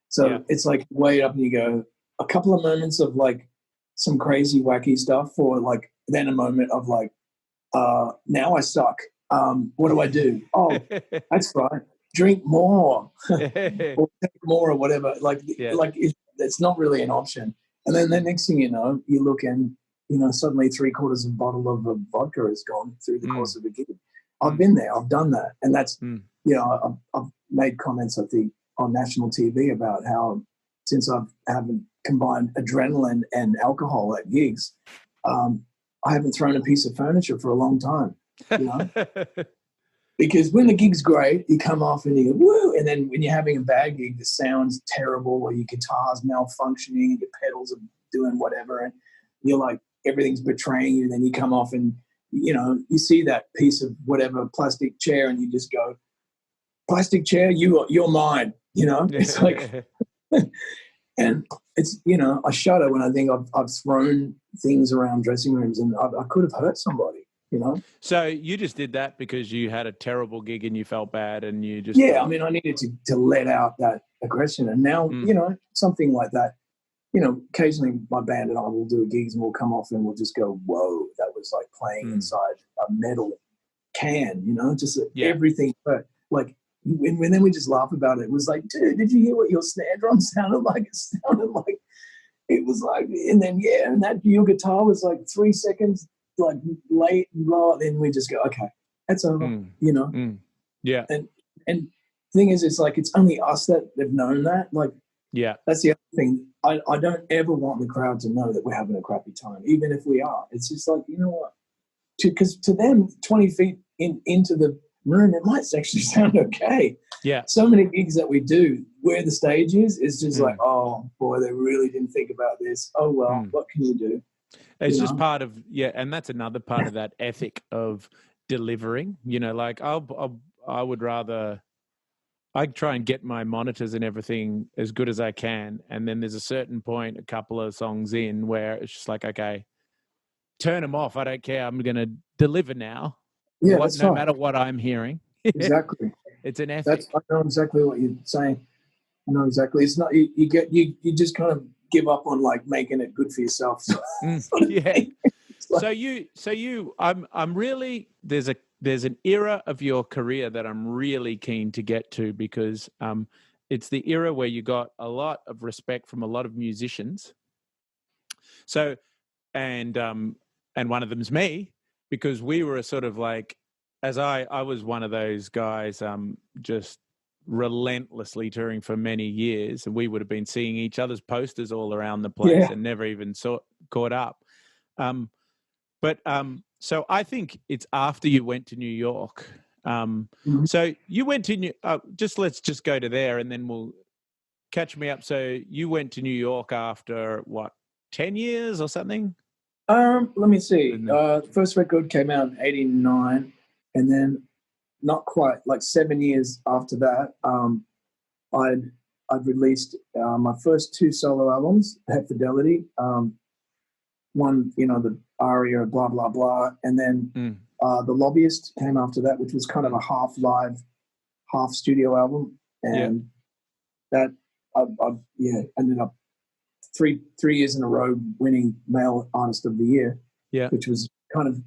So it's like way up, and you go a couple of moments of like some crazy wacky stuff, or like then a moment of like, now I suck. What do I do? Oh, that's right. Drink more, or take more, or whatever. Like it's not really an option. And then the next thing you know, you look and, you know, suddenly 3/4 of a bottle of vodka is gone through the course of a gig. I've been there. I've done that. And that's, you know, I've made comments, I think, on national TV about how since I haven't combined adrenaline and alcohol at gigs, I haven't thrown a piece of furniture for a long time, you know? Because when the gig's great, you come off and you go, woo! And then when you're having a bad gig, the sound's terrible, or your guitar's malfunctioning and your pedals are doing whatever, and you're like, everything's betraying you. And then you come off and, you know, you see that piece of whatever plastic chair and you just go, plastic chair, you're mine, you know? It's like, and it's, you know, I shudder when I think I've thrown things around dressing rooms and I could have hurt somebody. You know? So you just did that because you had a terrible gig and you felt bad and you just... Yeah, I mean, I needed to let out that aggression. And now, you know, something like that, you know, occasionally my band and I will do gigs and we'll come off and we'll just go, whoa, was like playing inside a metal can, you know, just everything. But like, when then we just laugh about it. It was like, dude, did you hear what your snare drum sounded like? It sounded like, it was like, and then, and that your guitar was like 3 seconds, like late and blah. Then we just go, okay, that's over, you know? Yeah. And thing is, it's like, it's only us that have known that. Like, that's the other thing. I don't ever want the crowd to know that we're having a crappy time, even if we are. It's just like, you know what? Because to them, 20 feet into the room, it might actually sound okay. Yeah. So many gigs that we do where the stage is just like, oh boy, they really didn't think about this. Oh well, what can you do? It's just part of and that's another part of that ethic of delivering. You know, like I would rather I try and get my monitors and everything as good as I can, and then there's a certain point, a couple of songs in, where it's just like, okay, turn them off. I don't care. I'm going to deliver now. Yeah, that's no right. matter what I'm hearing. Exactly. It's an ethic. I know exactly what you're saying. I know exactly. It's not you just kind of give up on like making it good for yourself. Yeah. I'm really there's an era of your career that I'm really keen to get to, because it's the era where you got a lot of respect from a lot of musicians. So and one of them is me, because we were a sort of like, as I was one of those guys just relentlessly touring for many years, and we would have been seeing each other's posters all around the place and never even caught up. So I think it's after you went to New York. So you went to let's just go to there, and then we'll catch me up. So you went to New York after what, 10 years or something? Let me see. First record came out in '89, and then not quite, like 7 years after that, I'd released my first 2 solo albums, Pet Fidelity. One, you know, the ARIA, blah blah blah, and then The Lobbyist came after that, which was kind of a half live, half studio album, and that I ended up three years in a row winning Male Artist of the Year, which was kind of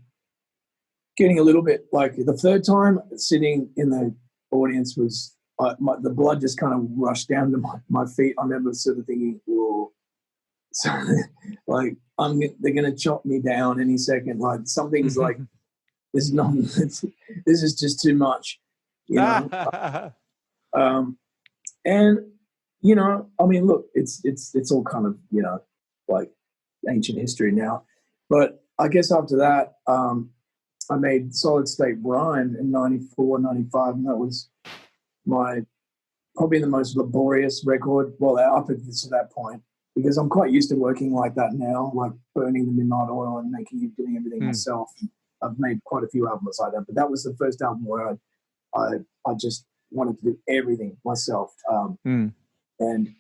getting a little bit like, the third time sitting in the audience was the blood just kind of rushed down to my feet. I remember sort of thinking, whoa, so, like they're gonna chop me down any second. Like something's like, this is just too much, you know. And you know, I mean, look, it's all kind of, you know, like ancient history now. But I guess after that, I made Solid State Grind in '94, '95, and that was probably the most laborious record, well, up to that point, because I'm quite used to working like that now, like burning the midnight oil and doing everything myself. I've made quite a few albums like that, but that was the first album where I just wanted to do everything myself. And,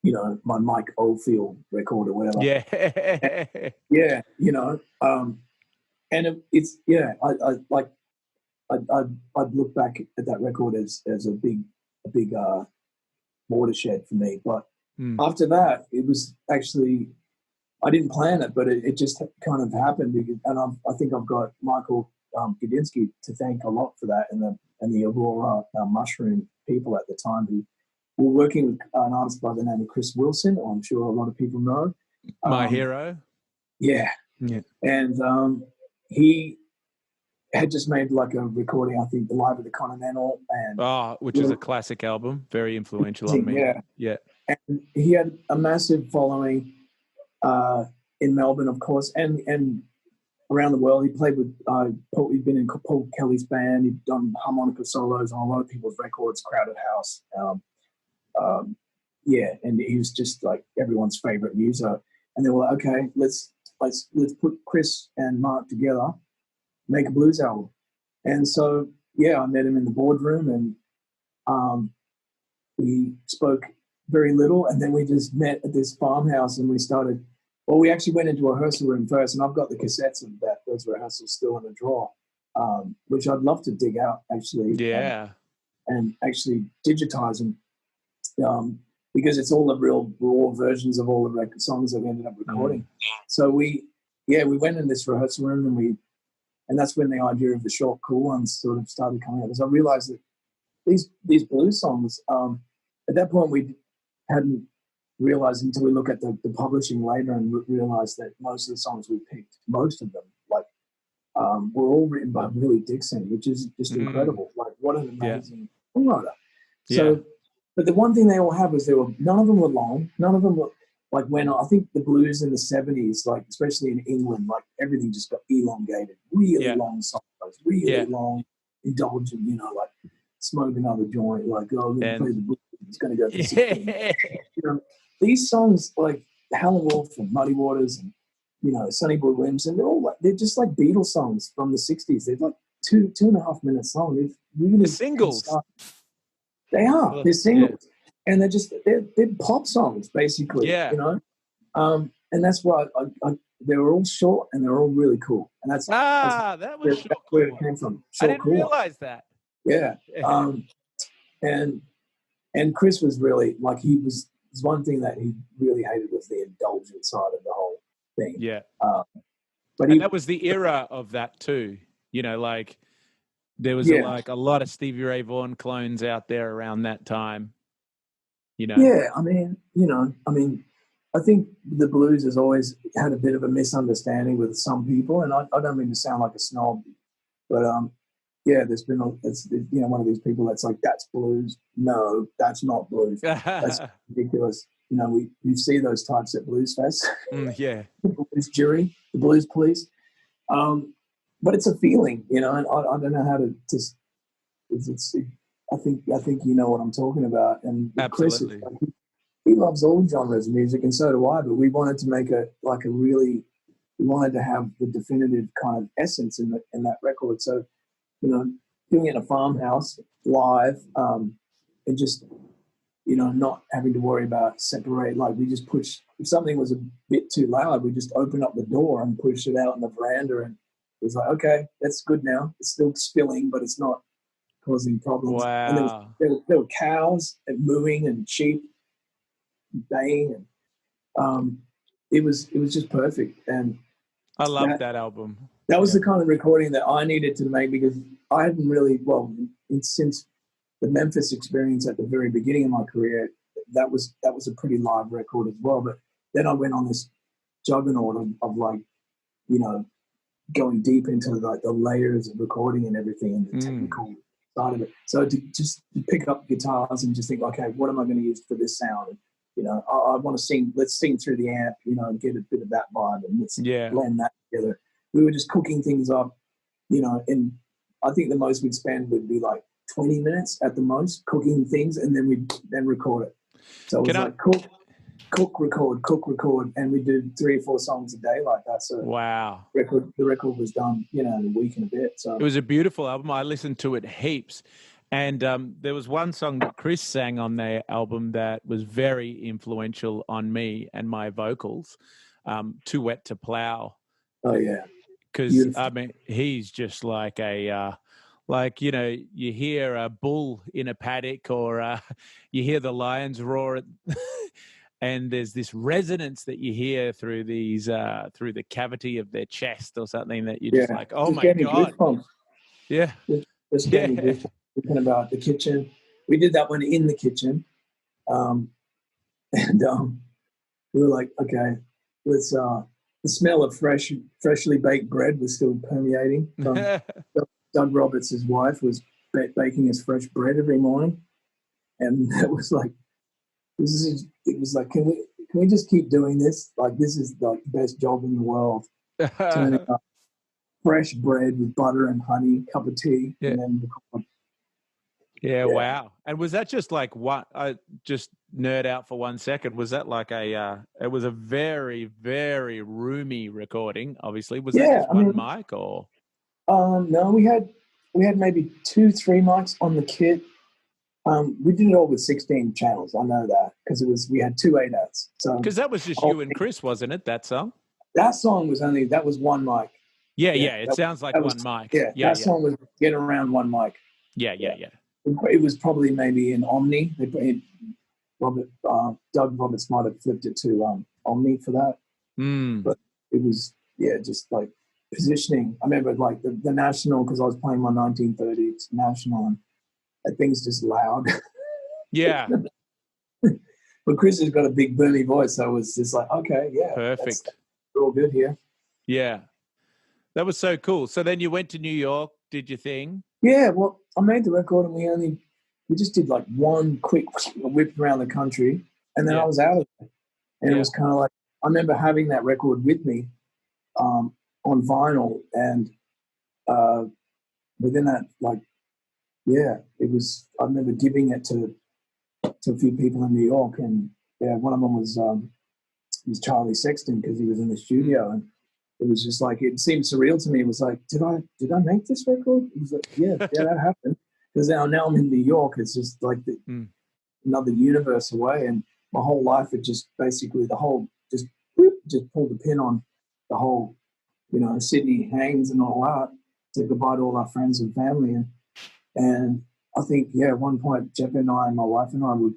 you know, my Mike Oldfield record or whatever. Yeah, you know, and it's, I'd look back at that record as a big watershed for me. But after that, it was actually, I didn't plan it, but it just kind of happened. And I think I've got Michael Gudinski to thank a lot for that, and the Aurora Mushroom people at the time, who were working with an artist by the name of Chris Wilson, who I'm sure a lot of people know. My hero. Yeah. And he had just made like a recording, I think, Live at the Continental, and which is a classic album, very influential on me. Yeah. And he had a massive following in Melbourne, of course, and around the world. He played with he'd been in Paul Kelly's band. He'd done harmonica solos on a lot of people's records, Crowded House. And he was just like everyone's favorite user. And they were like, okay, let's put Chris and Mark together, make a blues album. And so, I met him in the boardroom, and we spoke very little, and then we just met at this farmhouse, and we started. Well, we actually went into a rehearsal room first, and I've got the cassettes of those rehearsals still in a drawer, which I'd love to dig out, actually. Yeah. And actually digitize them, because it's all the real raw versions of all the songs that we ended up recording. So we went in this rehearsal room, and And that's when the idea of the short, cool ones sort of started coming out. Because I realized that these blues songs, at that point we hadn't realized until we look at the publishing later and realized that most of the songs we picked, most of them, like, were all written by Willie Dixon, which is just incredible. Like, what an amazing songwriter. So, but the one thing they all have is none of them were long. None of them were, like, when I think the blues in the 70s, like, especially in England, like, everything just got elongated, really long songs, really long, indulgent, you know, like, smoke another joint, like, oh, we're going to play the blues, it's going to go for 16. You know, these songs, like Howlin' Wolf and Muddy Waters and, you know, Sonny Boy Williams, and they're just like Beatles songs from the 60s. They're like 2.5 minutes long. They're singles. They are. They're singles. And they're pop songs, basically, you know? And that's why they were all short and they're all really cool. And that's where it came from. I didn't realize that. Yeah. And Chris was really, like, there's one thing that he really hated was the indulgent side of the whole thing. Yeah. But that was the era of that too. You know, like, there was like a lot of Stevie Ray Vaughan clones out there around that time. You know. Yeah, I mean, I think the blues has always had a bit of a misunderstanding with some people, and I don't mean to sound like a snob, but there's been it's one of these people that's like, that's blues. No, that's not blues. That's ridiculous. You know, you see those types at Blues Fest. The blues jury, the blues police. But it's a feeling, you know, and I don't know how to just. I think you know what I'm talking about. And absolutely, Chris, he loves all genres of music, and so do I. But we wanted to make we wanted to have the definitive kind of essence in that record. So, you know, doing it in a farmhouse live, and just, you know, not having to worry about separate. Like, we just push, if something was a bit too loud, we just open up the door and push it out in the veranda, and it was like, okay, that's good now. It's still spilling, but it's not causing problems. Wow. And there were cows and mooing and sheep baying, and it was just perfect. And I love that album. That was the kind of recording that I needed to make, because I hadn't really, since the Memphis experience at the very beginning of my career, that was a pretty live record as well. But then I went on this juggernaut of like, you know, going deep into like the layers of recording and everything, and the technical side of it. So to just pick up guitars and just think, okay, what am I going to use for this sound? You know, I want to sing. Let's sing through the amp, you know, and get a bit of that vibe, and let's blend that together. We were just cooking things up, you know, and I think the most we'd spend would be like 20 minutes at the most cooking things, and then we'd record it. So it was like cook, record, and we do 3 or 4 songs a day like that. So wow, the record was done, you know, in a week and a bit. So it was a beautiful album. I listened to it heaps. And there was one song that Chris sang on their album that was very influential on me and my vocals, Too Wet to Plow. Oh, yeah. Because, I mean, he's just like like, you know, you hear a bull in a paddock, or you hear the lions roar, and there's this resonance that you hear through through the cavity of their chest or something, that you're just like, oh, my God. Yeah. Just getting thinking about the kitchen. We did that one in the kitchen. And we were like, okay, let's the smell of freshly baked bread was still permeating. Doug Roberts' wife was baking us fresh bread every morning. And that was like, it was like, can we just keep doing this? Like, this is like the best job in the world. Turning up fresh bread with butter and honey, cup of tea, and then wow. And was that just like what? I just nerd out for 1 second. Was that like it was a very, very roomy recording, obviously. Was that just one mic, or? No, we had maybe 2-3 mics on the kit. We did it all with 16 channels. I know that, because we had 2 8-outs. So because that was just you and Chris, wasn't it? That song. That song was one mic. Yeah. It sounds like one mic. That song was getting around one mic. Yeah. It was probably maybe in Omni. They put Doug Roberts might have flipped it to Omni for that. But it was just like positioning. I remember like the national, because I was playing my 1930s national, and that thing's just loud. Yeah. But Chris has got a big boomy voice, so it was just like, okay, yeah, Perfect. we're all good here. Yeah. That was so cool. So then you went to New York, did your thing? Yeah, well, I made the record, and we just did like one quick whip around the country, and then I was out of it. And it was kind of like, I remember having that record with me on vinyl, and within that, like, yeah, it was. I remember giving it to a few people in New York, and yeah, one of them was Charlie Sexton, because he was in the studio, and it was just like, it seemed surreal to me. It was like, did I make this record? It was like, yeah, that happened. Because now I'm in New York. It's just like another universe away, and my whole life, it just basically just pulled the pin on the whole, Sydney hangs and all that. Said goodbye to all our friends and family, and I think, yeah, at one point, Jeff and I, and my wife and I, were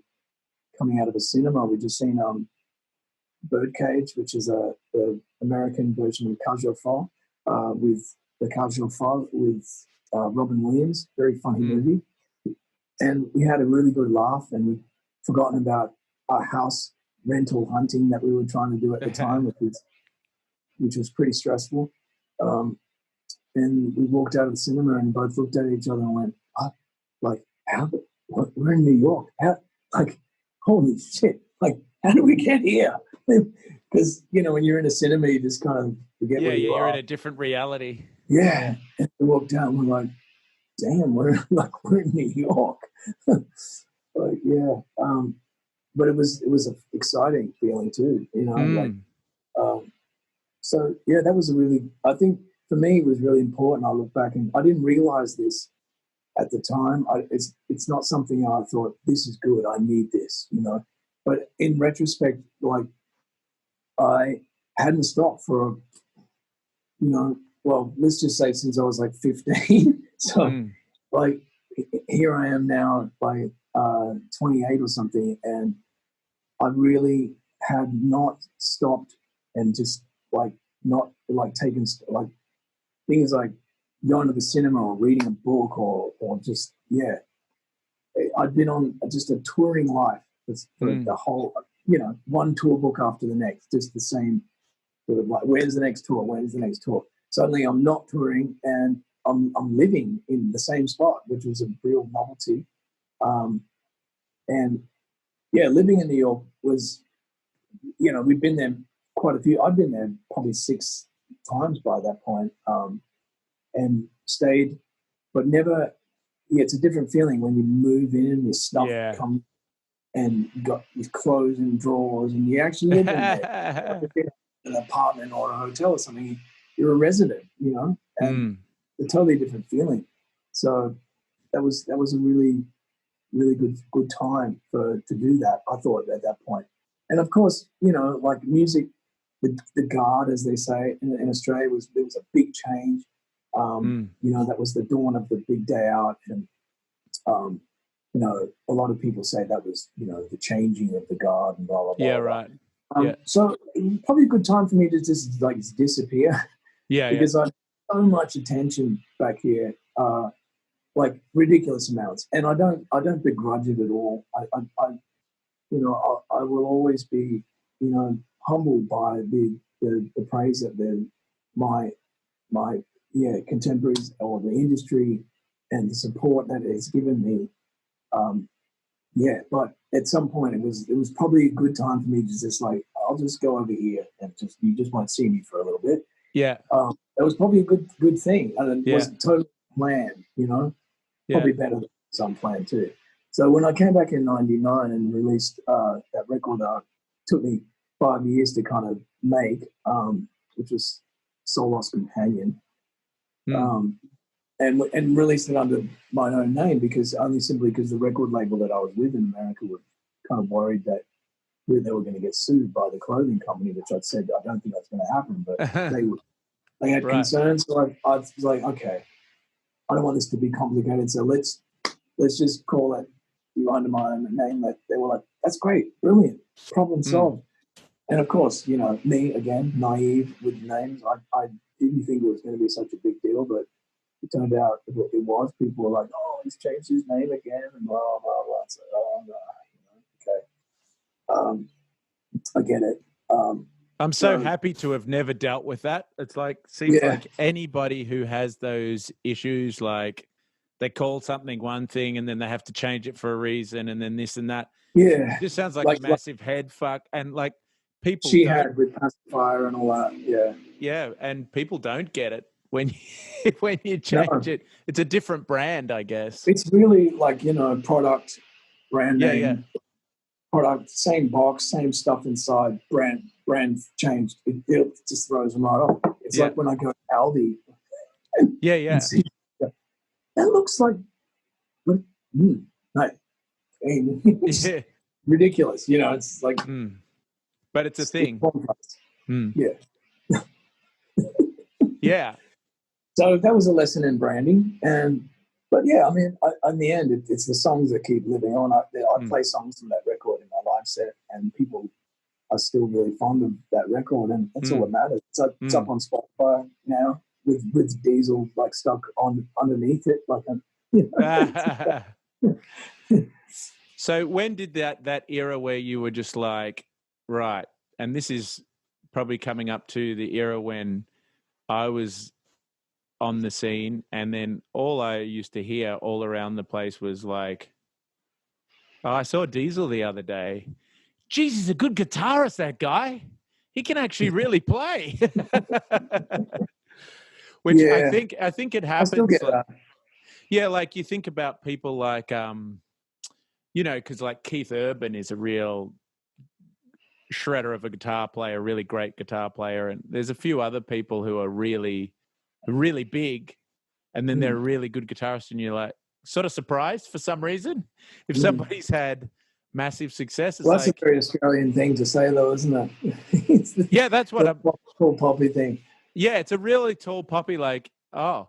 coming out of a cinema. We'd just seen Birdcage, which is the American version of Casual Fall, with the Casual Fall with Robin Williams. Very funny movie. And we had a really good laugh, and we'd forgotten about our house rental hunting that we were trying to do at the time, which was pretty stressful. And we walked out of the cinema and both looked at each other and went, like, we're in New York. Like, holy shit. Like, how do we get here? Because, when you're in a cinema, you just kind of forget where you are. You're in a different reality. Yeah. And we walked out and we're like, damn, we're in New York. Like, yeah. But it was an exciting feeling too, so yeah, that was I think for me, it was really important. I look back and I didn't realize this at the time. It's not something I thought, this is good, I need this, But in retrospect, like, I hadn't stopped for, well, let's just say since I was like 15. So like, here I am now, like 28 or something, and I really had not stopped and just like not like taken like things like going to the cinema or reading a book or just, yeah. I'd been on just a touring life for the whole, one tour book after the next, just the same sort of like, where's the next tour? Where's the next tour? Suddenly I'm not touring and I'm living in the same spot, which was a real novelty. And yeah, living in New York was, we'd been there quite a few. I'd been there probably 6 times by that point, and stayed, but never. Yeah, it's a different feeling when you move in. Your stuff comes, and you got your clothes and drawers, and you actually live in there. An apartment or a hotel or something. You're a resident, and a totally different feeling. So that was a really, really good time to do that, I thought, at that point. And of course, like music, the guard, as they say in Australia, there was a big change. That was the dawn of the big day out, and a lot of people say that was the changing of the guard and blah blah blah. Yeah, right. So probably a good time for me to just like disappear. Because I had so much attention back here, like ridiculous amounts, and I don't begrudge it at all. I will always be humbled by the praise that my contemporaries or the industry and the support that it's given me. But at some point it was probably a good time for me to just like, I'll just go over here and you just won't see me for a little bit. Yeah. That was probably a good thing, and it wasn't totally planned, probably better than some plan too. So when I came back in '99 and released that record, took me 5 years to kind of make, which was Soul Lost Companion, and released it under my own name simply because the record label that I was with in America were kind of worried that they were going to get sued by the clothing company, which I'd said I don't think that's going to happen, but they had concerns. So I was like, okay, I don't want this to be complicated, so let's just call it under my own name. That they were like, that's great, brilliant, problem solved. And of course, you know, me again, naive with names. I didn't think it was going to be such a big deal, but it turned out it was. People were like, "Oh, he's changed his name again," and blah blah blah. So, oh no, okay, I get it. I'm so happy to have never dealt with that. It's like, seems like anybody who has those issues, like they call something one thing and then they have to change it for a reason, and then this and that. Yeah, It just sounds like a massive head fuck. And like people she don't, had with pacifier and all that. yeah, and people don't get it when you, when you change it. It's a different brand, I guess. It's really like, you know, product, brand name, product, same box, same stuff inside, brand changed. It just throws them right off. It's like when I go to Aldi and see, that looks like, like, it's ridiculous. You know, it's like, but it's a thing. Yeah. Yeah. So that was a lesson in branding. But yeah, I mean, in the end, it's the songs that keep living on. I play songs from that record in my live set, and people are still really fond of that record, and that's all that matters. It's up on Spotify now with Diesel like stuck on underneath it, like a. So when did that era where you were just like, right, and this is probably coming up to the era when I was on the scene, and then all I used to hear all around the place was like, oh, I saw Diesel the other day. Jeez, he's a good guitarist, that guy. He can actually really play. Which I think it happens. I still get that. Yeah, like you think about people like, you know, because like Keith Urban is a real shredder of a guitar player, really great guitar player, and there's a few other people who are really, really big, and then they're a really good guitarist, and you're like sort of surprised for some reason if somebody's had massive success. It's that's like, a very Australian thing to say, though, isn't it? Yeah, that's what I'm. Tall poppy thing. Yeah, it's a really tall poppy. Like, oh,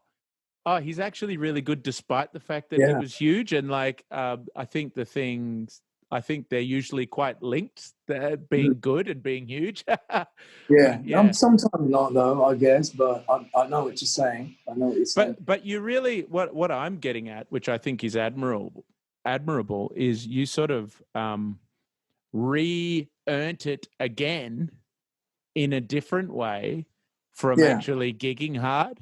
he's actually really good, despite the fact that he was huge. And like, I think they're usually quite linked, being good and being huge. Sometimes not though, I guess, but I know what you're saying. I know what you're saying. But you really, what I'm getting at, which I think is admirable, is you sort of re-earned it again in a different way from actually gigging hard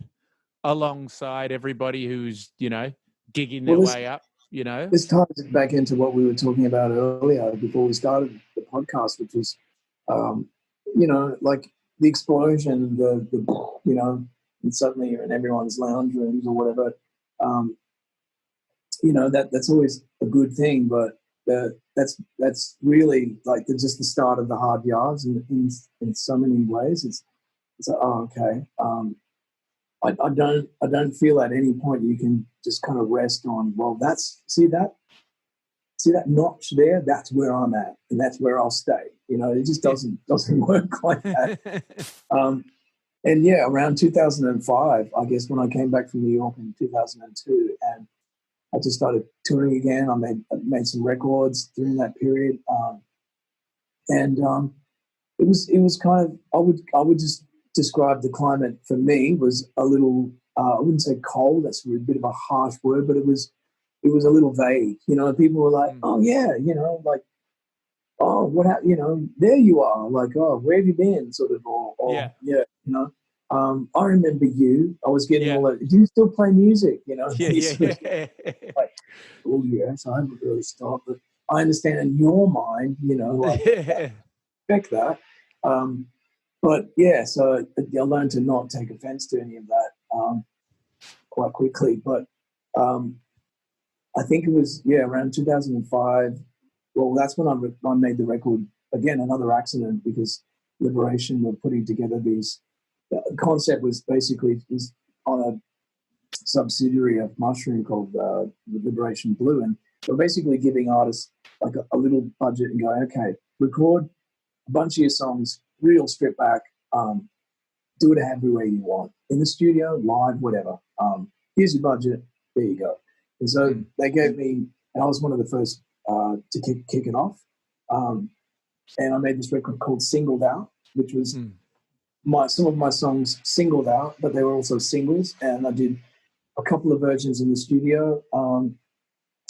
alongside everybody who's, you know, gigging their way up, you know. This ties back into what we were talking about earlier before we started the podcast, which was, you know, like the explosion, the you know, and suddenly you're in everyone's lounge rooms or whatever. You know, that's always a good thing, but that's really like just the start of the hard yards in so many ways. It's like, oh, okay. I don't feel at any point you can just kind of rest on, well, see that notch there, that's where I'm at and that's where I'll stay. You know, it just doesn't work like that. And yeah, around 2005, I guess, when I came back from New York in 2002, and I just started touring again. I made some records during that period, and it was kind of, I would just describe the climate for me was a little, I wouldn't say cold, that's a bit of a harsh word, but it was a little vague. You know, people were like, oh yeah, you know, like, oh, you know, there you are, like, oh, where have you been, sort of, or you know. I remember you. I was getting all that. Do you still play music? You know, like, oh yes, I haven't really stopped, but I understand in your mind, you know, like, expect that. But yeah, so I learned to not take offense to any of that quite quickly. But I think it was around 2005. Well, that's when I made the record. Again, another accident, because Liberation were putting together these. The concept was basically on a subsidiary of Mushroom called Liberation Blue, and we're basically giving artists like a little budget and going, okay, record a bunch of your songs, real stripped back, do it everywhere you want, in the studio, live, whatever. Here's your budget, there you go. And so they gave me, and I was one of the first to kick it off. and I made this record called Singled Out, which was Mm. some of my songs singled out, but they were also singles, and I did a couple of versions in the studio, and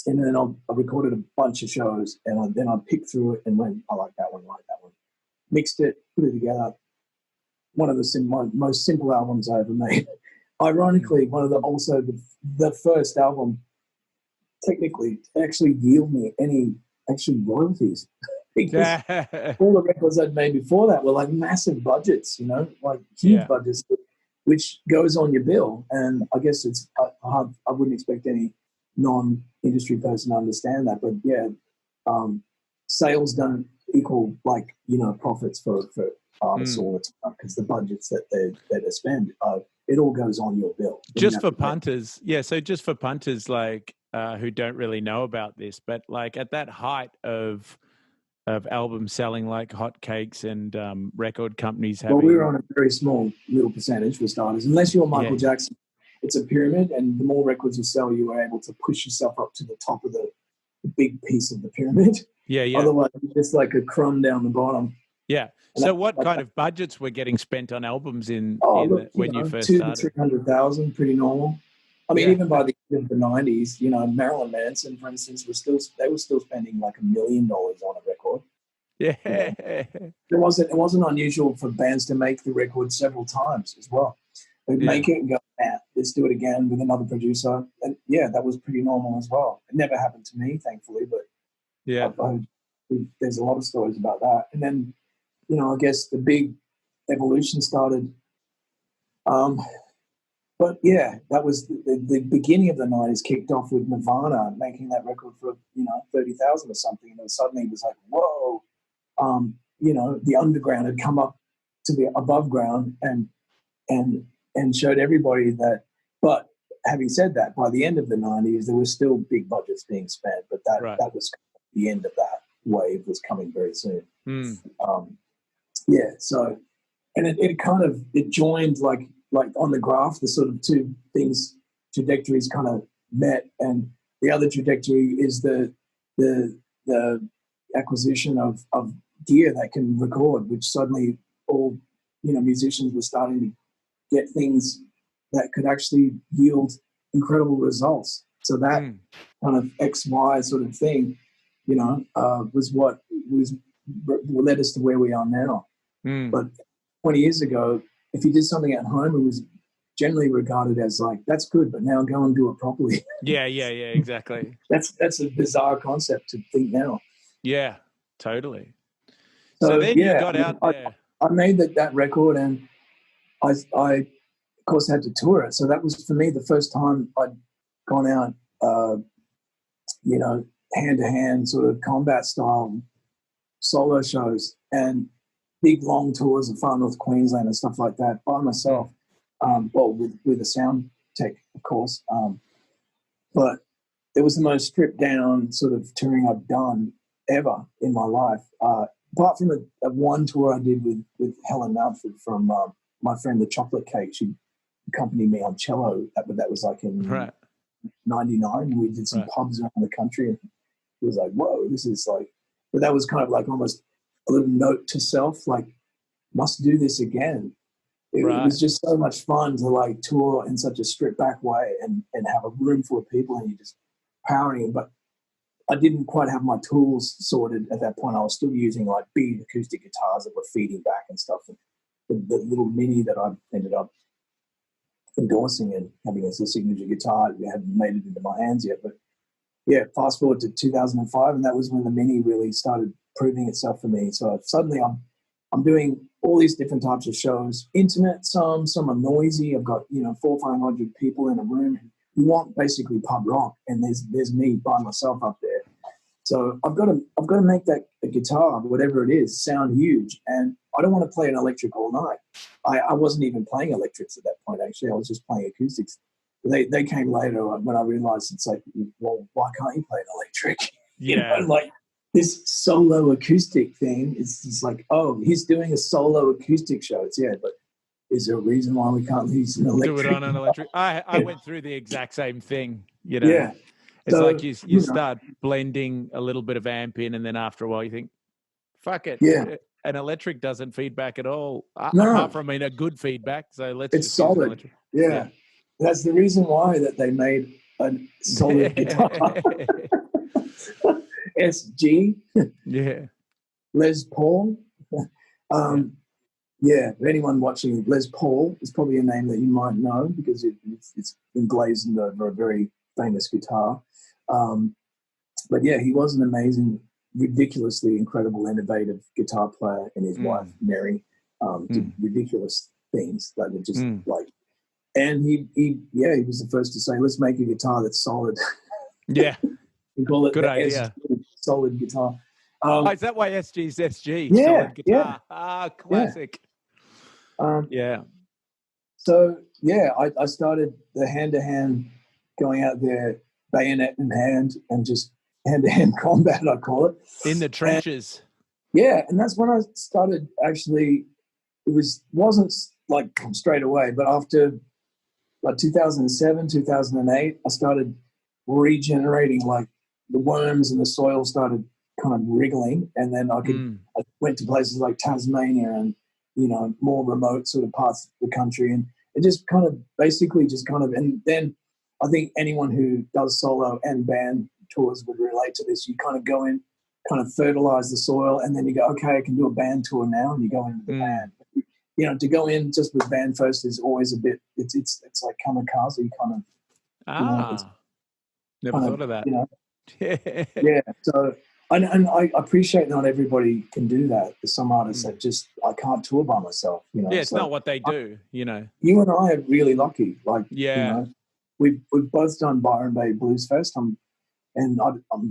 then I recorded a bunch of shows, and then I picked through it and went, I like that one, mixed it, put it together. One of the most simple albums I ever made. Ironically, one of the first album technically to actually yield me any actually royalties. Because all the records I'd made before that were like massive budgets, like huge budgets, which goes on your bill. And I guess it's hard. I wouldn't expect any non-industry person to understand that. But yeah, sales don't equal profits for artists all the time, because the budgets that they spend, it all goes on your bill. Just for punters, so just for punters who don't really know about this, but like at that height of albums selling like hotcakes and record companies having... Well, we were on a very small little percentage for starters. Unless you're Michael Jackson, it's a pyramid, and the more records you sell, you are able to push yourself up to the top of the big piece of the pyramid. Yeah. Otherwise, it's just like a crumb down the bottom. Yeah. So what kind of budgets were getting spent on albums when you first started? 200,000 to 300,000, pretty normal. I mean, even by the end of the 90s, Marilyn Manson, for instance, were still spending like $1 million on a record. Yeah. It wasn't unusual for bands to make the record several times as well. They'd make it and go, let's do it again with another producer. And that was pretty normal as well. It never happened to me, thankfully, but there's a lot of stories about that. And then, I guess the big evolution started. But that was the beginning of the 90s. Kicked off with Nirvana making that record for 30,000 or something, and then suddenly it was like, whoa, the underground had come up to the above ground and showed everybody that. But having said that, by the end of the 90s, there were still big budgets being spent, but that was the end of that wave was coming very soon. So, and it joined like on the graph, the sort of two trajectories kind of met, and the other trajectory is the acquisition of gear that can record, which suddenly all musicians were starting to get things that could actually yield incredible results. So that kind of XY sort of thing, was what led us to where we are now. But 20 years ago, if you did something at home, it was generally regarded as like, that's good, but now go and do it properly. Yeah, exactly. That's a bizarre concept to think now. Yeah, totally. So then you got out there. I made that record, and I of course had to tour it. So that was for me the first time I'd gone out, hand-to-hand sort of combat style solo shows and big long tours of far north Queensland and stuff like that by myself. With a sound tech, of course. But it was the most stripped down sort of touring I've done ever in my life. Apart from a one tour I did with Helen Mountford from my friend The Chocolate Cake. She accompanied me on cello, but that was like in 99. We did some pubs around the country, and it was like, whoa, this is like, but that was kind of like almost a little note to self, like, must do this again. It was just so much fun to like tour in such a stripped back way and have a room full of people and you're just powering it. But I didn't quite have my tools sorted at that point. I was still using like beat acoustic guitars that were feeding back and stuff. And the little mini that I ended up endorsing and having as a signature guitar, I hadn't made it into my hands yet. But fast forward to 2005, and that was when the mini really started proving itself for me. So suddenly I'm doing all these different types of shows, intimate, some are noisy. I've got 400 or 500 people in a room who want basically pub rock, and there's me by myself up there. So I've got to make that a guitar, whatever it is, sound huge, and I don't want to play an electric all night. I wasn't even playing electrics at that point. Actually, I was just playing acoustics. They came later when I realized it's like, well, why can't you play an electric? Like this solo acoustic thing is just like, oh, he's doing a solo acoustic show. It's but is there a reason why we can't use an electric? Do it on an electric. I went through the exact same thing, Yeah. It's like you start blending a little bit of amp in, and then after a while you think, Fuck it. Yeah. An electric doesn't feedback at all, No, apart from in a good feedback. So let's it's just use an solid. electric. Yeah. That's the reason why that they made a solid guitar. SG, Yeah. Les Paul. Yeah, anyone watching, Les Paul is probably a name that you might know because it's emblazoned over a very famous guitar. But yeah, he was an amazing, ridiculously incredible, innovative guitar player, and his wife, Mary, did ridiculous things that were just like, and he was the first to say, let's make a guitar that's solid. Yeah. We call it Good the idea. SG, solid guitar. Is that why SG's SG? Yeah, Solid guitar. yeah, Classic. yeah. So yeah, I started the hand-to-hand going out there, bayonet in hand, and just hand-to-hand combat, I call it. In the trenches. And that's when I started actually. Wasn't like straight away, but after like 2007, 2008, I started regenerating. Like the worms and the soil started kind of wriggling, and then I went to places like Tasmania and more remote sort of parts of the country, and it just kind of and then I think anyone who does solo and band tours would relate to this. You kind of go in, kind of fertilize the soil, and then you go, okay, I can do a band tour now, and you go into the band. To go in just with band first is always a bit. It's like kamikaze kind of. Never thought of that. Yeah. So and I appreciate not everybody can do that. There's some artists that just I can't tour by myself. Yeah, it's not what they do. You and I are really lucky. Like we've both done Byron Bay Blues Fest. I'm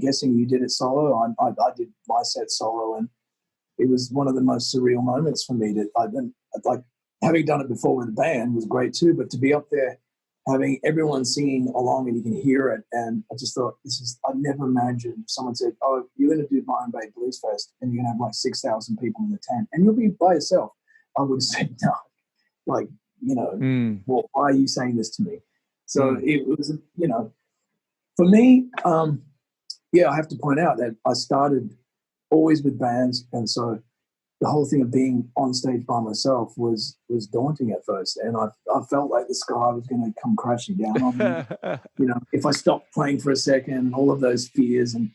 guessing you did it solo. I did my set solo, and it was one of the most surreal moments for me. Like having done it before with a band was great too, but to be up there having everyone singing along and you can hear it, and I just thought I never imagined if someone said, oh, you're going to do Byron Bay Blues Fest and you're going to have like 6,000 people in the tent and you'll be by yourself. I would have said no, like, well, why are you saying this to me? So it was, for me, I have to point out that I started always with bands, and so the whole thing of being on stage by myself was daunting at first, and I felt like the sky was going to come crashing down on me. If I stopped playing for a second, all of those fears, and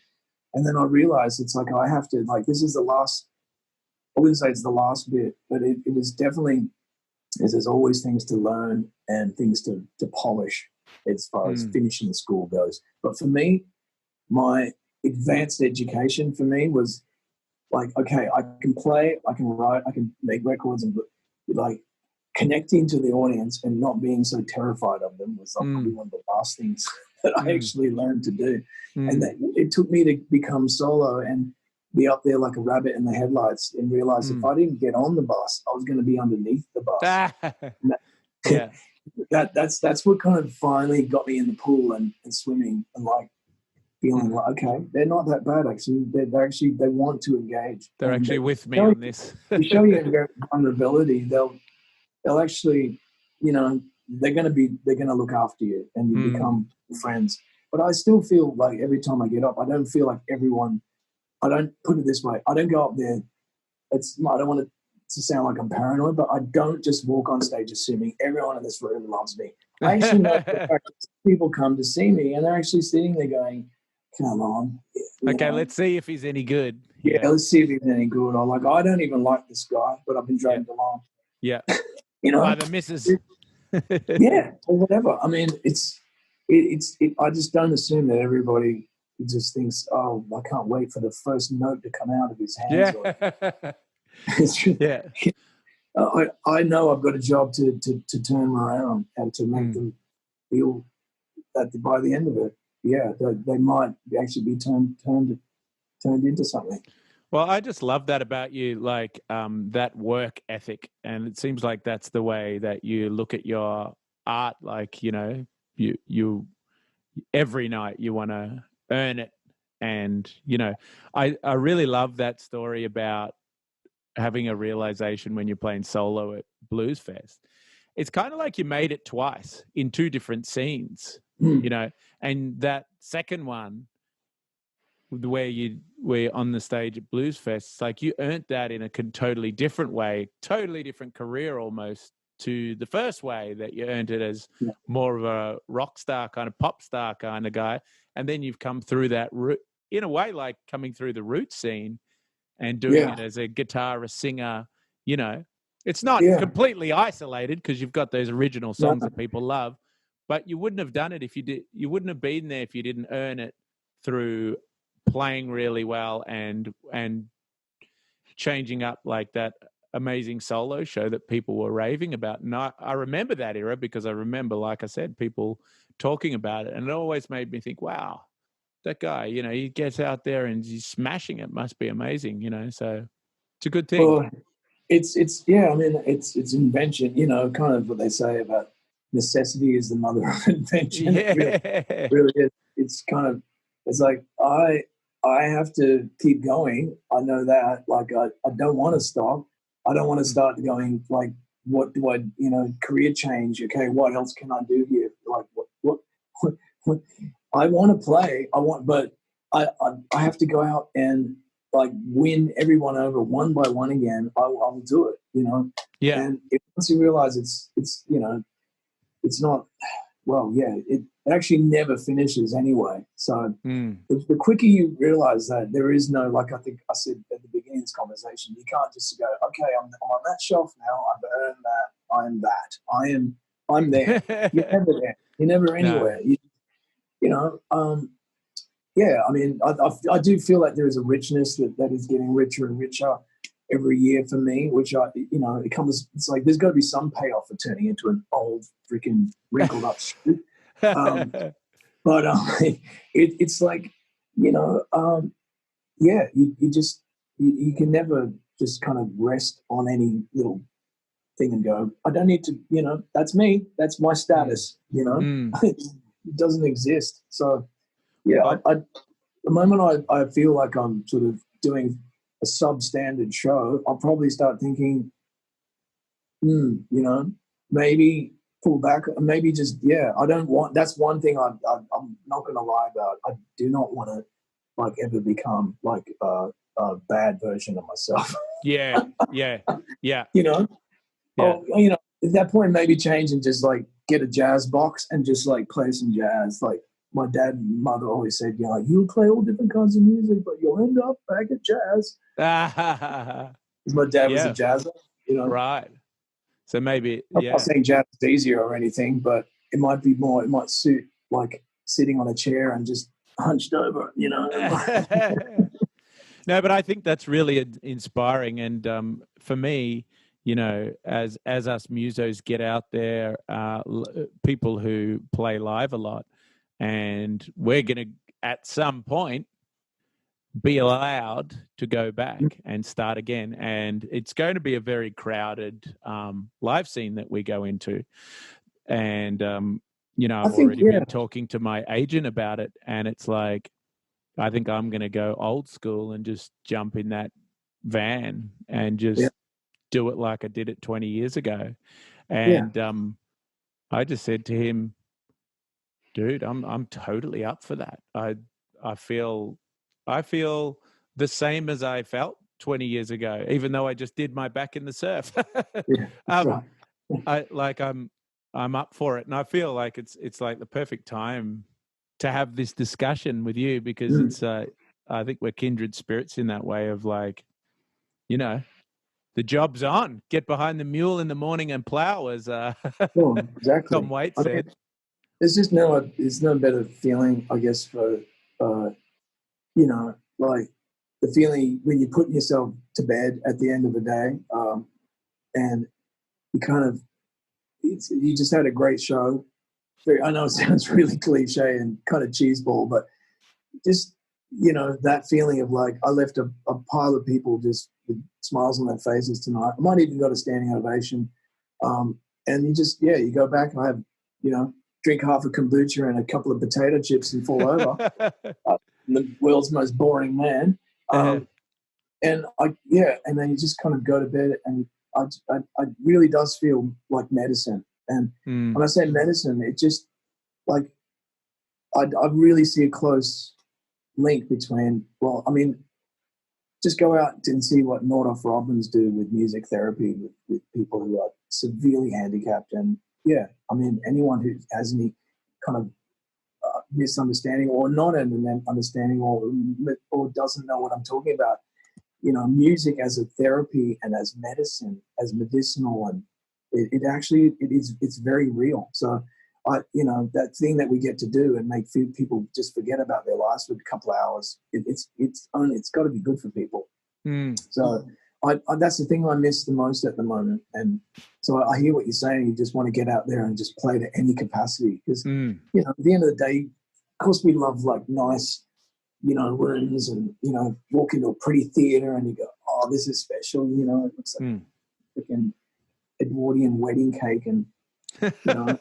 then I realized it's like I have to, like, this is the last. I wouldn't say it's the last bit, but it was definitely. There's always things to learn and things to polish as far as finishing school goes. But for me, my advanced education for me was like, okay, I can play, I can write, I can make records, and like connecting to the audience and not being so terrified of them was like probably one of the last things that I actually learned to do. And that it took me to become solo and be up there like a rabbit in the headlights and realize if I didn't get on the bus, I was going to be underneath the bus. That's what kind of finally got me in the pool and swimming and like feeling like, okay, they're not that bad actually. They want to engage. They're actually with me on this. You show your vulnerability, they'll actually, they're going to look after you and you become friends. But I still feel like every time I get up, I don't feel like everyone. I don't put it this way. I don't go up there. I don't want it to sound like I'm paranoid, but I don't just walk on stage assuming everyone in this room loves me. I actually know that people come to see me and they're actually sitting there going, come on. Okay, let's see if he's any good. Yeah, let's see if he's any good. Or like, I don't even like this guy, but I've been dragged along. Yeah. By the missus. Yeah, or whatever. I mean, I just don't assume that everybody just thinks, oh, I can't wait for the first note to come out of his hands. Yeah. I know I've got a job to turn them around and to make them feel that by the end of it, they might actually be turned into something. Well, I just love that about you, like that work ethic, and it seems like that's the way that you look at your art. Like you every night you want to earn it, and I really love that story about having a realization when you're playing solo at Blues Fest. It's kind of like you made it twice in two different scenes, and that second one, where you were on the stage at Blues Fest, it's like you earned that in a totally different way, totally different career almost to the first way that you earned it as more of a rock star kind of pop star kind of guy. And then you've come through that route in a way, like coming through the roots scene and doing it as a guitarist, singer, you know, it's not completely isolated because you've got those original songs that people love, but you wouldn't have done it if you did. You wouldn't have been there if you didn't earn it through playing really well and changing up like that amazing solo show that people were raving about. And I remember that era because I remember, like I said, people talking about it, and it always made me think, wow, that guy, you know, he gets out there and he's smashing it. Must be amazing, you know. So it's a good thing. Well, it's I mean, it's invention, you know, kind of what they say about necessity is the mother of invention. Yeah. It really is. It's kind of, it's like I have to keep going. I know that. Like I don't want to stop. I don't want to start going like, what do I, you know, career change? Okay, what else can I do here? Like what I want to play. But I have to go out and like win everyone over one by one again. I will do it, you know. Yeah. And once you realize it's you know, it's not, well, yeah, it actually never finishes anyway. So the quicker you realize that there is no, like I think I said at the beginning of this conversation, you can't just go, okay, I'm on that shelf now. I've earned that. I am that. I'm there. You're never there. You're never anywhere. No. You know, yeah, I mean, I do feel like there is a richness that is getting richer and richer every year for me, which you know, it's like there's got to be some payoff for turning into an old freaking wrinkled up shit. But it's like, you know, yeah, you just you can never just kind of rest on any little thing and go, I don't need to, you know, that's me, that's my status, you know, it doesn't exist. So yeah, the moment I feel like I'm sort of doing a substandard show, I'll probably start thinking, you know, maybe pull back, maybe just, I don't want, that's one thing I'm not going to lie about. I do not want to like ever become like a bad version of myself. Yeah. You know, you know, at that point, maybe change and just like get a jazz box and just like play some jazz. Like my dad and mother always said, you know, like, you'll play all different kinds of music, but you'll end up back at jazz. My dad was a jazzer, you know. Right. So maybe, I'm not saying jazz is easier or anything, but it might be more, it might suit like sitting on a chair and just hunched over, you know. No, but I think that's really inspiring. And for me, you know, as us musos get out there, people who play live a lot, and we're going to, at some point, be allowed to go back and start again. And it's going to be a very crowded live scene that we go into. And, you know, I've already been talking to my agent about it, and it's like, I think I'm going to go old school and just jump in that van and just do it like I did it 20 years ago. And I just said to him, dude, I'm totally up for that. I feel the same as I felt 20 years ago, even though I just did my back in the surf. I'm up for it, and I feel like it's like the perfect time to have this discussion with you, because it's I think we're kindred spirits in that way of like, you know, the job's on. Get behind the mule in the morning and plow, as exactly. Tom Waite said. I mean, there's no better feeling, I guess, for you know, like the feeling when you're putting yourself to bed at the end of the day, and you kind of you just had a great show. I know it sounds really cliche and kind of cheeseball, but just, you know, that feeling of like I left a pile of people just with smiles on their faces tonight. I might even got a standing ovation, and you just you go back and I have, you know, drink half a kombucha and a couple of potato chips and fall over. The world's most boring man, and and then you just kind of go to bed, and I really does feel like medicine. And when I say medicine, it just like I really see a close link between, well, I mean, just go out and see what Nordoff Robbins do with music therapy with people who are severely handicapped. And yeah, I mean, anyone who has any kind of misunderstanding or not an understanding or doesn't know what I'm talking about, you know, music as a therapy and as medicine, as medicinal, and it's very real. So you know, that thing that we get to do and make people just forget about their lives for a couple of hours, it's got to be good for people. So that's the thing I miss the most at the moment. And so I hear what you're saying. You just want to get out there and just play to any capacity, because you know, at the end of the day, of course, we love like nice, you know, rooms, and you know, walk into a pretty theater and you go, oh, this is special. You know, it looks like freaking Edwardian wedding cake, and you know.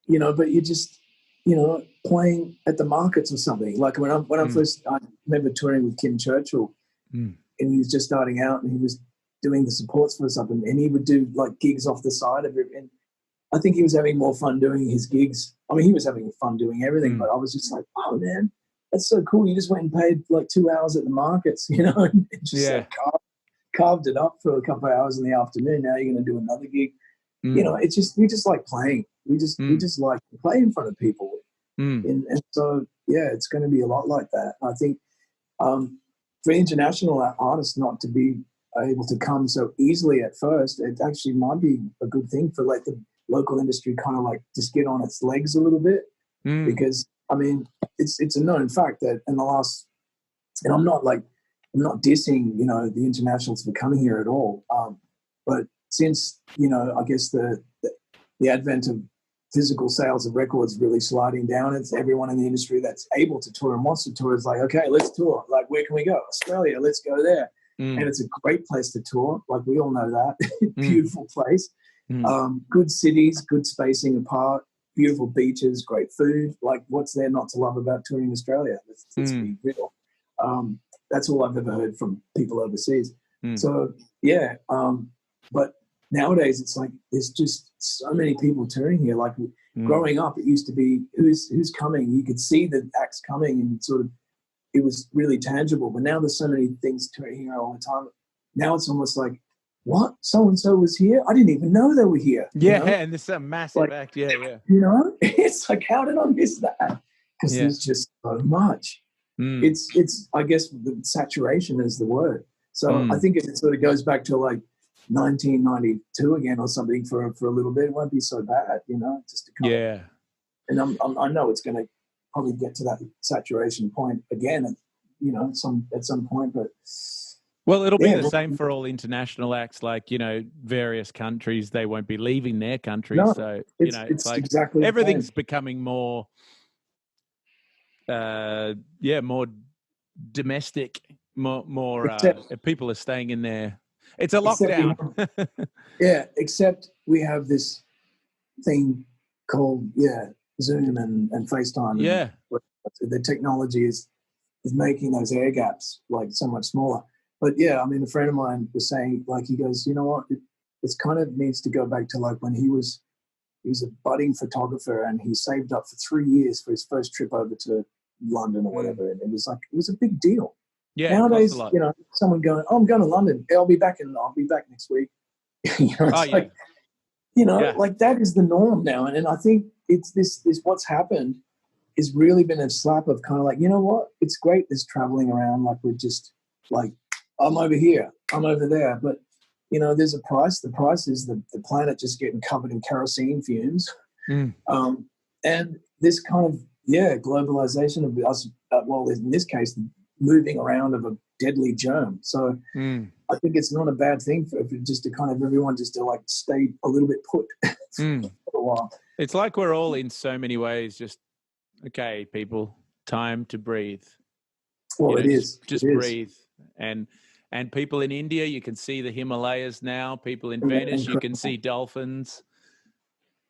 You know, but you just, you know, playing at the markets or something. Like when I first, I remember touring with Kim Churchill, and he was just starting out, and he was doing the supports for us up, and he would do like gigs off the side of it. And I think he was having more fun doing his gigs. I mean, he was having fun doing everything, but I was just like, oh man, that's so cool. You just went and paid like 2 hours at the markets, you know, and just like carved it up for a couple of hours in the afternoon. Now you're going to do another gig. You know, it's just, we just like playing. We just like to play in front of people. And so, yeah, it's going to be a lot like that. I think for international artists not to be able to come so easily at first, it actually might be a good thing for like the local industry kind of like just get on its legs a little bit. Because, I mean, it's a known fact that in the last, and I'm not dissing, you know, the internationals for coming here at all. But since, you know, I guess the advent of physical sales of records really sliding down, it's everyone in the industry that's able to tour and wants to tour is like, okay, let's tour. Like, where can we go? Australia, let's go there. And it's a great place to tour. Like, we all know that. Beautiful place. Good cities, good spacing apart, beautiful beaches, great food. Like, what's there not to love about touring Australia? Let's be real. That's all I've ever heard from people overseas. So, yeah. But nowadays, it's like there's just so many people touring here. Like growing up, it used to be who's coming. You could see the acts coming, and sort of it was really tangible. But now there's so many things touring here all the time. Now it's almost like, what? So and so was here? I didn't even know they were here. Yeah, you know? and this is a massive act. Yeah. You know, it's like, how did I miss that? Because there's just so much. It's I guess the saturation is the word. So I think if it sort of goes back to like 1992 again or something for a little bit, it won't be so bad, you know. Just to kind of, and I know it's going to probably get to that saturation point again, you know, at some point. But well, it'll be the same for all international acts. Like, you know, various countries, they won't be leaving their country. No, so you know, it's like exactly everything's becoming more, more domestic. More people are staying in there. It's a lockdown. Except we have this thing called Zoom and FaceTime. Yeah, and the technology is making those air gaps like so much smaller. But yeah, I mean, a friend of mine was saying, like, he goes, you know what, it's kind of needs to go back to like when he was a budding photographer, and he saved up for 3 years for his first trip over to London or whatever, and it was a big deal. Yeah, nowadays, you know, someone going, oh, I'm going to London. I'll be back next week. You know, it's like, you know, like that is the norm now. And I think it's this what's happened has really been a slap of kind of like, you know what? It's great this traveling around. Like, we're just like, I'm over here, I'm over there. But, you know, there's a price. The price is the planet just getting covered in kerosene fumes. And this kind of, globalization of us, well, in this case, moving around of a deadly germ. So I think it's not a bad thing for just to kind of everyone just to like stay a little bit put for a while. It's like we're all in so many ways just, okay, people, time to breathe. Well, you know, just breathe. And people in India, you can see the Himalayas now. People in Venice, you can see dolphins.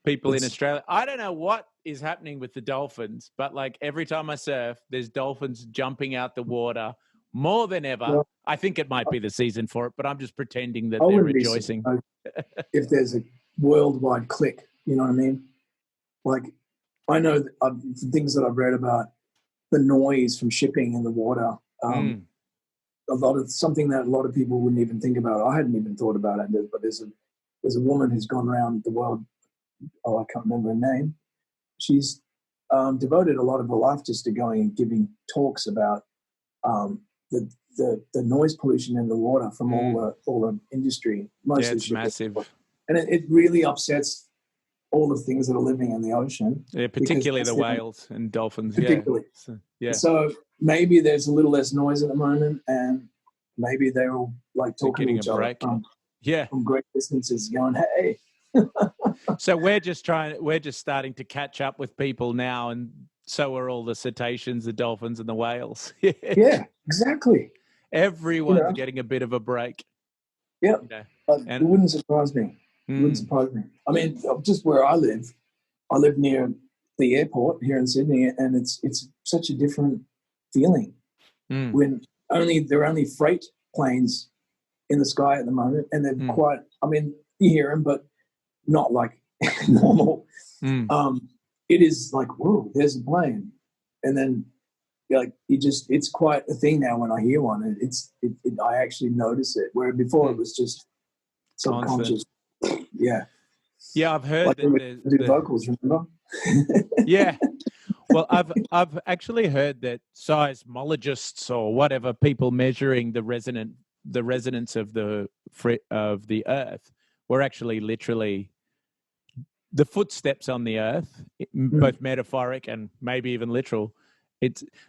People in Australia, I don't know what is happening with the dolphins, but like every time I surf, there's dolphins jumping out the water more than ever. Well, I think it might be the season for it, but I'm just pretending that they're rejoicing. If there's a worldwide clique, you know what I mean? Like, I know things that I've read about the noise from shipping in the water. Something that a lot of people wouldn't even think about. I hadn't even thought about it, but there's a woman who's gone around the world. Oh, I can't remember her name. She's devoted a lot of her life just to going and giving talks about the noise pollution in the water from all the industry. Mostly it's massive, and it really upsets all the things that are living in the ocean. Yeah, particularly the whales and dolphins. Particularly. Yeah. So maybe there's a little less noise at the moment, and maybe they're all like talking to each other from great distances, going, "Hey." So we're just starting to catch up with people now, and so are all the cetaceans, the dolphins, and the whales. Yeah, exactly. Everyone's getting a bit of a break. Yeah, it wouldn't surprise me. It wouldn't surprise me. I mean, just where I live near the airport here in Sydney, and it's such a different feeling when there are only freight planes in the sky at the moment, and they're quite. I mean, you hear them, but not like normal. It is like, whoa, there's a plane, and then like it's quite a thing now when I hear one. I actually notice it, where before it was just subconscious. Yeah, I've heard like that do vocals. Remember? Yeah. Well, I've actually heard that seismologists or whatever people measuring the resonance of the Earth were actually literally the footsteps on the Earth, both metaphoric and maybe even literal.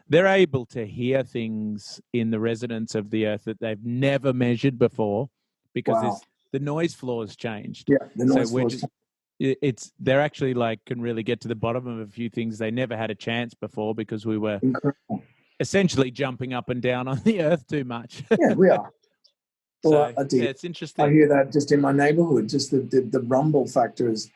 They're able to hear things in the resonance of the Earth that they've never measured before because the noise floor has changed. Yeah, the noise floor. They're actually can really get to the bottom of a few things they never had a chance before because we were essentially jumping up and down on the Earth too much. Yeah, we are. Well, so, it's interesting. I hear that just in my neighborhood. Just the rumble factor is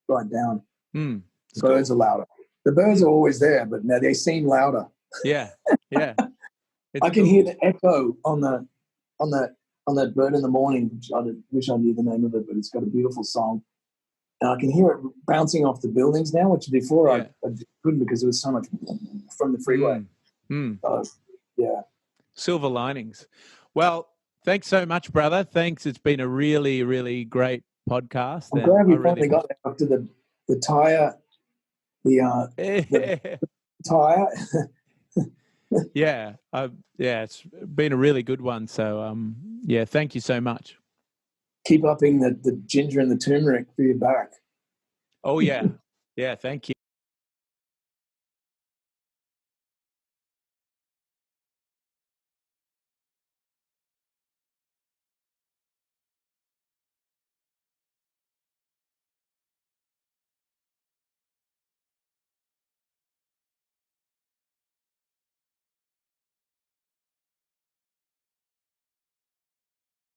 right down. The birds are louder. The birds are always there, but now they seem louder. Yeah. I can hear the echo on that bird in the morning. Which I wish I knew the name of it, but it's got a beautiful song. And I can hear it bouncing off the buildings now, which before I couldn't because there was so much from the freeway. Silver linings. Well, thanks so much, brother. Thanks. It's been a really, really great podcast. I'm glad we finally got there after the tire. The tire. It's been a really good one. So, thank you so much. Keep upping the ginger and the turmeric for your back. Oh, yeah. Yeah, thank you.